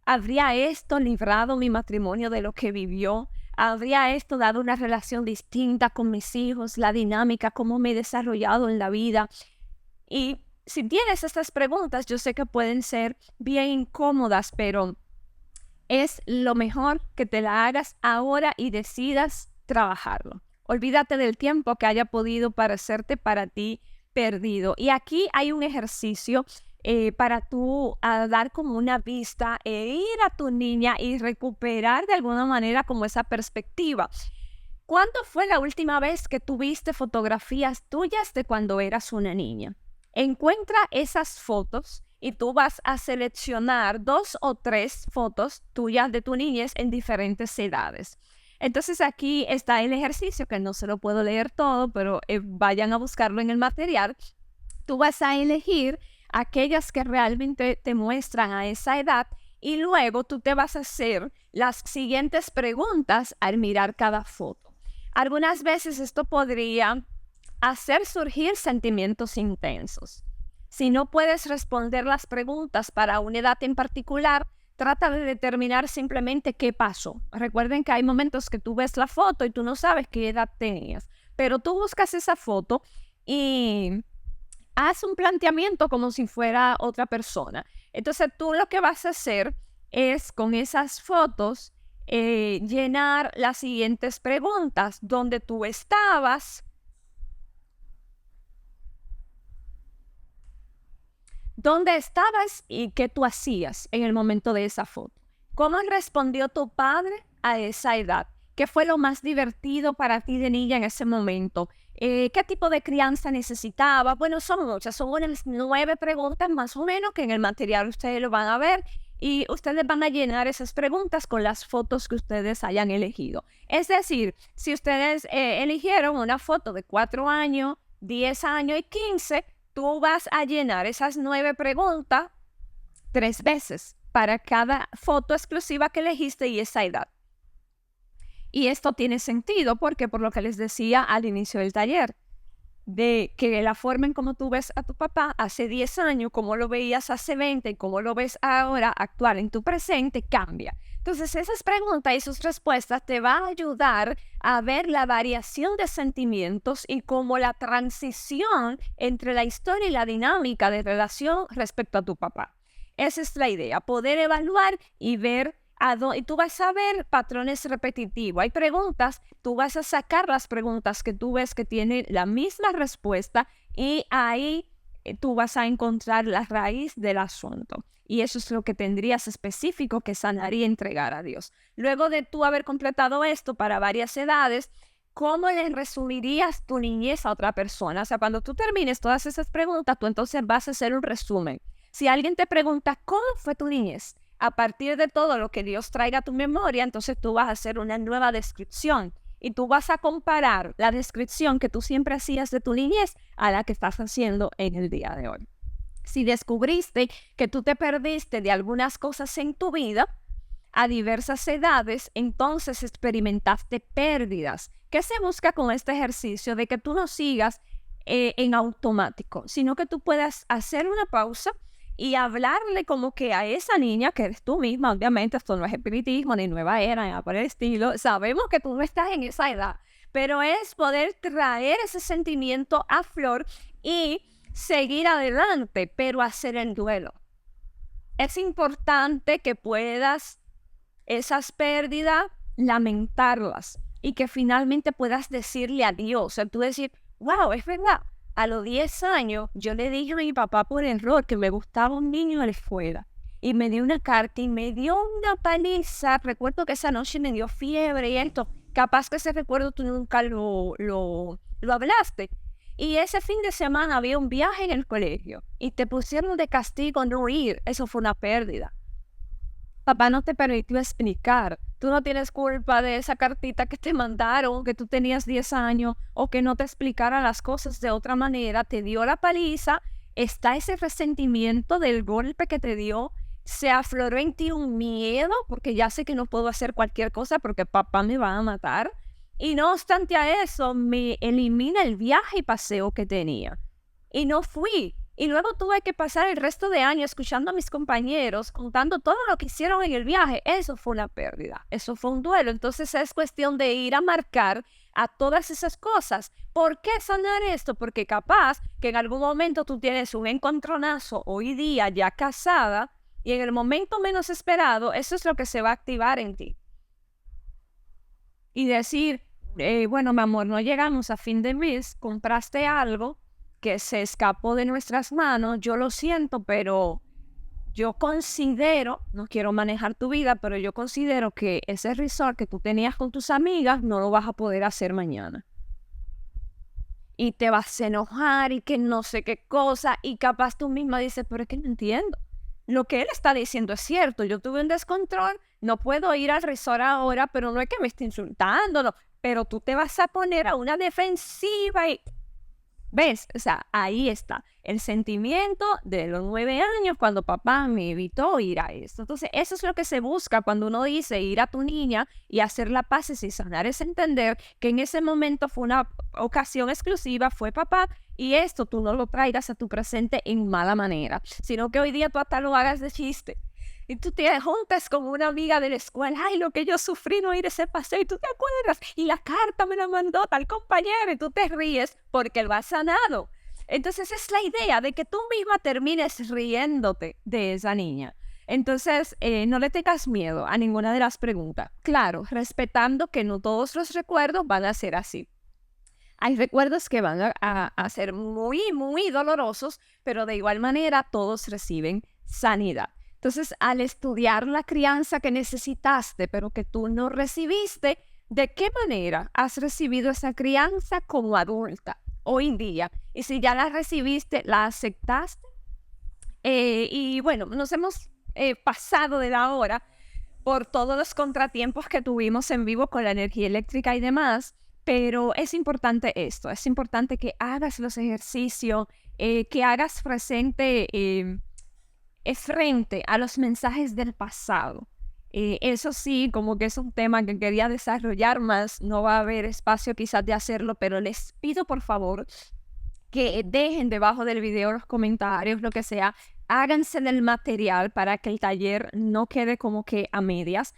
Speaker 1: ¿Habría esto librado mi matrimonio de lo que vivió? ¿Habría esto dado una relación distinta con mis hijos? La dinámica, cómo me he desarrollado en la vida. Y si tienes estas preguntas, yo sé que pueden ser bien incómodas, pero es lo mejor que te la hagas ahora y decidas trabajarlo. Olvídate del tiempo que haya podido parecerte para ti perdido. Y aquí hay un ejercicio para tú dar como una vista e ir a tu niña y recuperar de alguna manera como esa perspectiva. ¿Cuándo fue la última vez que tuviste fotografías tuyas de cuando eras una niña? Encuentra esas fotos y tú vas a seleccionar 2 o 3 fotos tuyas de tu niñez en diferentes edades. Entonces aquí está el ejercicio, que no se lo puedo leer todo, pero vayan a buscarlo en el material. Tú vas a elegir aquellas que realmente te muestran a esa edad y luego tú te vas a hacer las siguientes preguntas al mirar cada foto. Algunas veces esto podría hacer surgir sentimientos intensos. Si no puedes responder las preguntas para una edad en particular, trata de determinar simplemente qué pasó. Recuerden que hay momentos que tú ves la foto y tú no sabes qué edad tenías, pero tú buscas esa foto y haz un planteamiento como si fuera otra persona. Entonces tú lo que vas a hacer es con esas fotos llenar las siguientes preguntas: ¿dónde tú estabas? ¿Dónde estabas y qué tú hacías en el momento de esa foto? ¿Cómo respondió tu padre a esa edad? ¿Qué fue lo más divertido para ti de niña en ese momento? ¿Qué tipo de crianza necesitaba? Bueno, son muchas, son unas 9 preguntas más o menos que en el material ustedes lo van a ver. y ustedes van a llenar esas preguntas con las fotos que ustedes hayan elegido. Es decir, si ustedes eligieron una foto de 4 años, 10 años y 15, tú vas a llenar esas 9 preguntas 3 veces para cada foto exclusiva que elegiste y esa edad. Y esto tiene sentido porque por lo que les decía al inicio del taller, de que la forma en cómo tú ves a tu papá hace 10 años, cómo lo veías hace 20 y cómo lo ves ahora actual en tu presente, cambia. Entonces esas preguntas y sus respuestas te van a ayudar a ver la variación de sentimientos y cómo la transición entre la historia y la dinámica de relación respecto a tu papá. Esa es la idea, poder evaluar y ver y tú vas a ver patrones repetitivos. Hay preguntas, tú vas a sacar las preguntas que tú ves que tienen la misma respuesta y ahí tú vas a encontrar la raíz del asunto. Y eso es lo que tendrías específico que sanar y entregar a Dios. Luego de tú haber completado esto para varias edades, ¿cómo le resumirías tu niñez a otra persona? O sea, cuando tú termines todas esas preguntas, tú entonces vas a hacer un resumen. Si alguien te pregunta, ¿cómo fue tu niñez? A partir de todo lo que Dios traiga a tu memoria, entonces tú vas a hacer una nueva descripción y tú vas a comparar la descripción que tú siempre hacías de tu niñez a la que estás haciendo en el día de hoy. Si descubriste que tú te perdiste de algunas cosas en tu vida a diversas edades, entonces experimentaste pérdidas. ¿Qué se busca con este ejercicio? De que tú no sigas en automático, sino que tú puedas hacer una pausa y hablarle como que a esa niña que eres tú misma. Obviamente esto no es espiritismo ni nueva era, ni nada por el estilo. Sabemos que tú no estás en esa edad, pero es poder traer ese sentimiento a flor y seguir adelante, pero hacer el duelo. Es importante que puedas esas pérdidas lamentarlas y que finalmente puedas decirle adiós. O sea, tú decir, wow, es verdad. A los 10 años, yo le dije a mi papá por error que me gustaba un niño de la escuela. Y me dio una carta y me dio una paliza. Recuerdo que esa noche me dio fiebre y esto. Capaz que ese recuerdo tú nunca lo hablaste. Y ese fin de semana había un viaje en el colegio y te pusieron de castigo no ir. Eso fue una pérdida. Papá no te permitió explicar. Tú no tienes culpa de esa cartita que te mandaron, que tú tenías 10 años, o que no te explicara las cosas de otra manera. Te dio la paliza, está ese resentimiento del golpe que te dio. Se afloró en ti un miedo, porque ya sé que no puedo hacer cualquier cosa porque papá me va a matar. Y no obstante a eso, me elimina el viaje y paseo que tenía. Y no fui. Y luego tuve que pasar el resto de años escuchando a mis compañeros, contando todo lo que hicieron en el viaje. Eso fue una pérdida, eso fue un duelo. Entonces es cuestión de ir a marcar a todas esas cosas. ¿Por qué sanar esto? Porque capaz que en algún momento tú tienes un encontronazo hoy día ya casada y en el momento menos esperado, eso es lo que se va a activar en ti. Y decir, bueno, mi amor, no llegamos a fin de mes, compraste algo que se escapó de nuestras manos, yo lo siento, pero yo considero, no quiero manejar tu vida, pero yo considero que ese resort que tú tenías con tus amigas no lo vas a poder hacer mañana. Y te vas a enojar y que no sé qué cosa, y capaz tú misma dices, pero es que no entiendo. Lo que él está diciendo es cierto, yo tuve un descontrol, no puedo ir al resort ahora, pero no es que me esté insultando, no, pero tú te vas a poner a una defensiva y... ¿Ves? O sea, ahí está el sentimiento de los 9 años cuando papá me evitó ir a esto. Entonces, eso es lo que se busca cuando uno dice ir a tu niña y hacer la paz y sanar, es entender que en ese momento fue una ocasión exclusiva, fue papá, y esto tú no lo traigas a tu presente en mala manera, sino que hoy día tú hasta lo hagas de chiste. Y tú te juntas con una amiga de la escuela, ay, lo que yo sufrí no ir a ese paseo, y tú te acuerdas, y la carta me la mandó tal compañero, y tú te ríes porque lo has sanado. Entonces es la idea de que tú misma termines riéndote de esa niña. Entonces, no le tengas miedo a ninguna de las preguntas. Claro, respetando que no todos los recuerdos van a ser así. Hay recuerdos que van a ser muy, muy dolorosos, pero de igual manera todos reciben sanidad. Entonces, al estudiar la crianza que necesitaste, pero que tú no recibiste, ¿de qué manera has recibido esa crianza como adulta hoy en día? Y si ya la recibiste, ¿la aceptaste? Y bueno, nos hemos pasado de la hora por todos los contratiempos que tuvimos en vivo con la energía eléctrica y demás. Pero es importante esto, es importante que hagas los ejercicios, que hagas frente a los mensajes del pasado. Eso sí, como que es un tema que quería desarrollar más, no va a haber espacio quizás de hacerlo, pero les pido por favor que dejen debajo del video los comentarios, lo que sea, háganse del material para que el taller no quede como que a medias.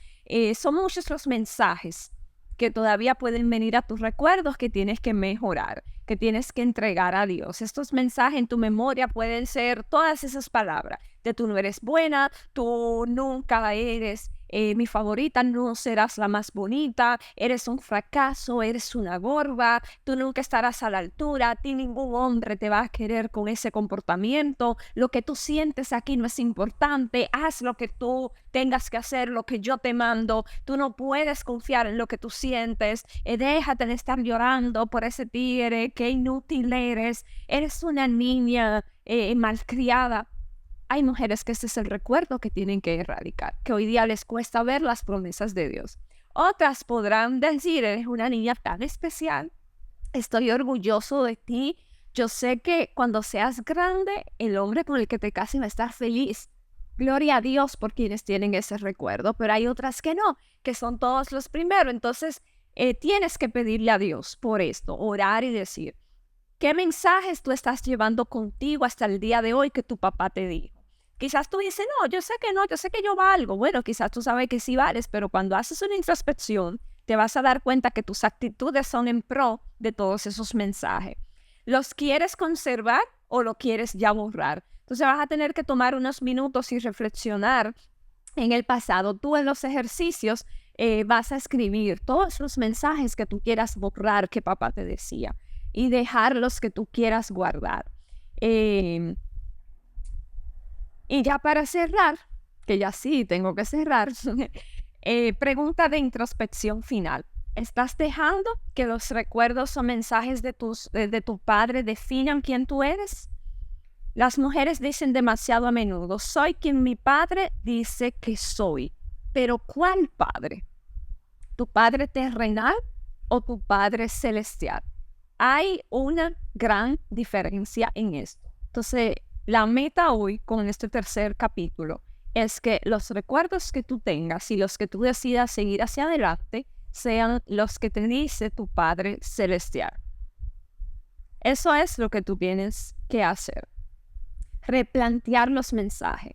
Speaker 1: Son muchos los mensajes que todavía pueden venir a tus recuerdos que tienes que mejorar, que tienes que entregar a Dios. Estos mensajes en tu memoria pueden ser todas esas palabras de tú no eres buena, tú nunca eres mi favorita, no serás la más bonita, eres un fracaso, eres una gorda, tú nunca estarás a la altura, a ti ningún hombre te va a querer con ese comportamiento, lo que tú sientes aquí no es importante, haz lo que tú tengas que hacer, lo que yo te mando, tú no puedes confiar en lo que tú sientes, déjate de estar llorando por ese tigre, qué inútil eres una niña malcriada. Hay mujeres que ese es el recuerdo que tienen que erradicar, que hoy día les cuesta ver las promesas de Dios. Otras podrán decir, eres una niña tan especial, estoy orgulloso de ti, yo sé que cuando seas grande, el hombre con el que te cases va a estar feliz. Gloria a Dios por quienes tienen ese recuerdo, pero hay otras que no, que son todos los primeros. Entonces, tienes que pedirle a Dios por esto, orar y decir, ¿qué mensajes tú estás llevando contigo hasta el día de hoy que tu papá te dijo? Quizás tú dices, no, yo sé que no, yo sé que yo valgo. Bueno, quizás tú sabes que sí vales, pero cuando haces una introspección, te vas a dar cuenta que tus actitudes son en pro de todos esos mensajes. ¿Los quieres conservar o lo quieres ya borrar? Entonces vas a tener que tomar unos minutos y reflexionar en el pasado. Tú en los ejercicios vas a escribir todos los mensajes que tú quieras borrar que papá te decía y dejar los que tú quieras guardar. Y ya para cerrar, que ya sí tengo que cerrar, pregunta de introspección final. ¿Estás dejando que los recuerdos o mensajes de tu padre definan quién tú eres? Las mujeres dicen demasiado a menudo, soy quien mi padre dice que soy. Pero ¿cuál padre? ¿Tu padre terrenal o tu padre celestial? Hay una gran diferencia en esto. Entonces, la meta hoy con este tercer capítulo es que los recuerdos que tú tengas y los que tú decidas seguir hacia adelante sean los que te dice tu Padre Celestial. Eso es lo que tú tienes que hacer. Replantear los mensajes.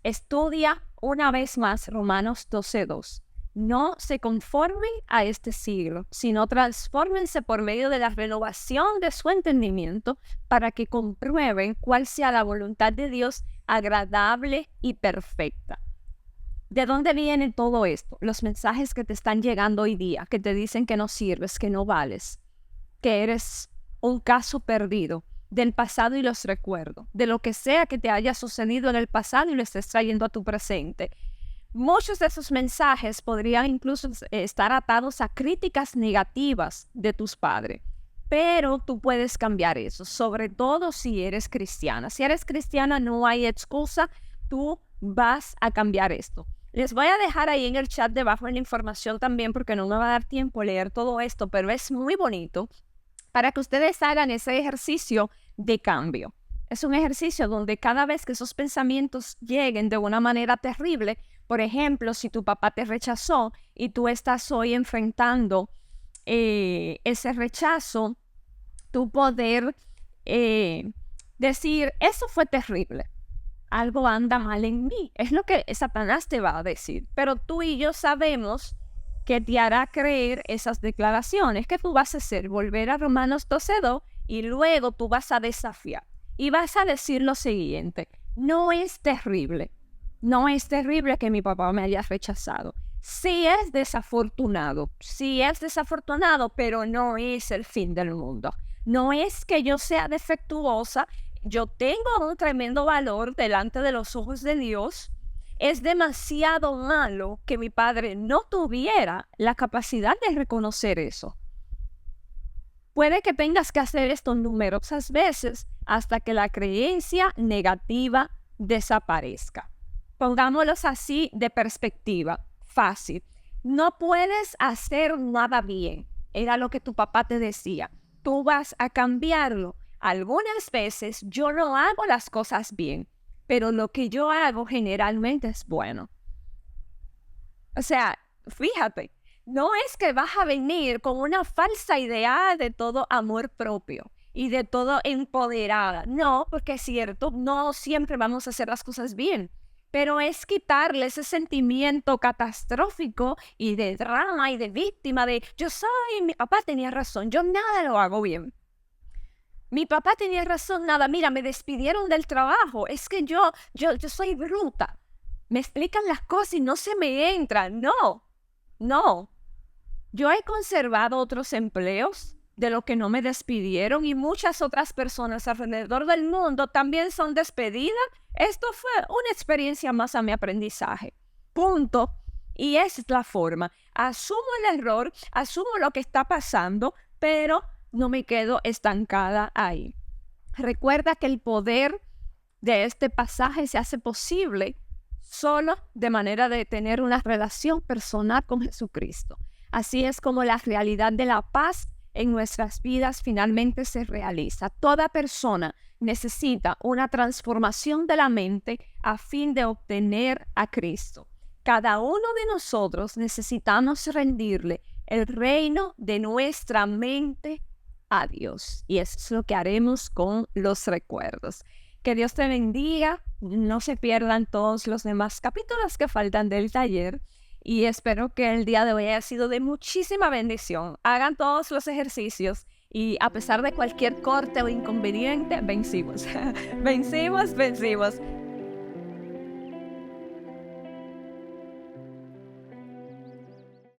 Speaker 1: Estudia una vez más Romanos 12:2. No se conformen a este siglo, sino transfórmense por medio de la renovación de su entendimiento para que comprueben cuál sea la voluntad de Dios agradable y perfecta. ¿De dónde viene todo esto? Los mensajes que te están llegando hoy día, que te dicen que no sirves, que no vales, que eres un caso perdido, del pasado y los recuerdos, de lo que sea que te haya sucedido en el pasado y lo estés trayendo a tu presente. Muchos de esos mensajes podrían incluso estar atados a críticas negativas de tus padres, pero tú puedes cambiar eso, sobre todo si eres cristiana. Si eres cristiana no hay excusa, tú vas a cambiar esto. Les voy a dejar ahí en el chat debajo la información también porque no me va a dar tiempo leer todo esto, pero es muy bonito para que ustedes hagan ese ejercicio de cambio. Es un ejercicio donde cada vez que esos pensamientos lleguen de una manera terrible, por ejemplo, si tu papá te rechazó y tú estás hoy enfrentando ese rechazo, tú poder decir, eso fue terrible, algo anda mal en mí. Es lo que Satanás te va a decir, pero tú y yo sabemos que te hará creer esas declaraciones. ¿Qué tú vas a hacer? Volver a Romanos 12:2 y luego tú vas a desafiar y vas a decir lo siguiente, no es terrible. No es terrible que mi papá me haya rechazado. Sí es desafortunado, pero no es el fin del mundo. No es que yo sea defectuosa, yo tengo un tremendo valor delante de los ojos de Dios. Es demasiado malo que mi padre no tuviera la capacidad de reconocer eso. Puede que tengas que hacer esto numerosas veces hasta que la creencia negativa desaparezca. Pongámoslos así de perspectiva, fácil. No puedes hacer nada bien, era lo que tu papá te decía. Tú vas a cambiarlo. Algunas veces yo no hago las cosas bien, pero lo que yo hago generalmente es bueno. O sea, fíjate, no es que vas a venir con una falsa idea de todo amor propio y de todo empoderada. No, porque es cierto, no siempre vamos a hacer las cosas bien, pero es quitarle ese sentimiento catastrófico y de drama y de víctima de yo soy, mi papá tenía razón, yo nada lo hago bien. Mi papá tenía razón, nada, mira, me despidieron del trabajo, es que yo soy bruta. Me explican las cosas y no se me entran. No. Yo he conservado otros empleos de los que no me despidieron y muchas otras personas alrededor del mundo también son despedidas. Esto fue una experiencia más a mi aprendizaje. Punto. Y esa es la forma. Asumo el error, asumo lo que está pasando, pero no me quedo estancada ahí. Recuerda que el poder de este pasaje se hace posible solo de manera de tener una relación personal con Jesucristo. Así es como la realidad de la paz en nuestras vidas finalmente se realiza. Toda persona necesita una transformación de la mente a fin de obtener a Cristo. Cada uno de nosotros necesitamos rendirle el reino de nuestra mente a Dios. Y eso es lo que haremos con los recuerdos. Que Dios te bendiga. No se pierdan todos los demás capítulos que faltan del taller. Y espero que el día de hoy haya sido de muchísima bendición. Hagan todos los ejercicios y a pesar de cualquier corte o inconveniente, vencimos. Vencimos.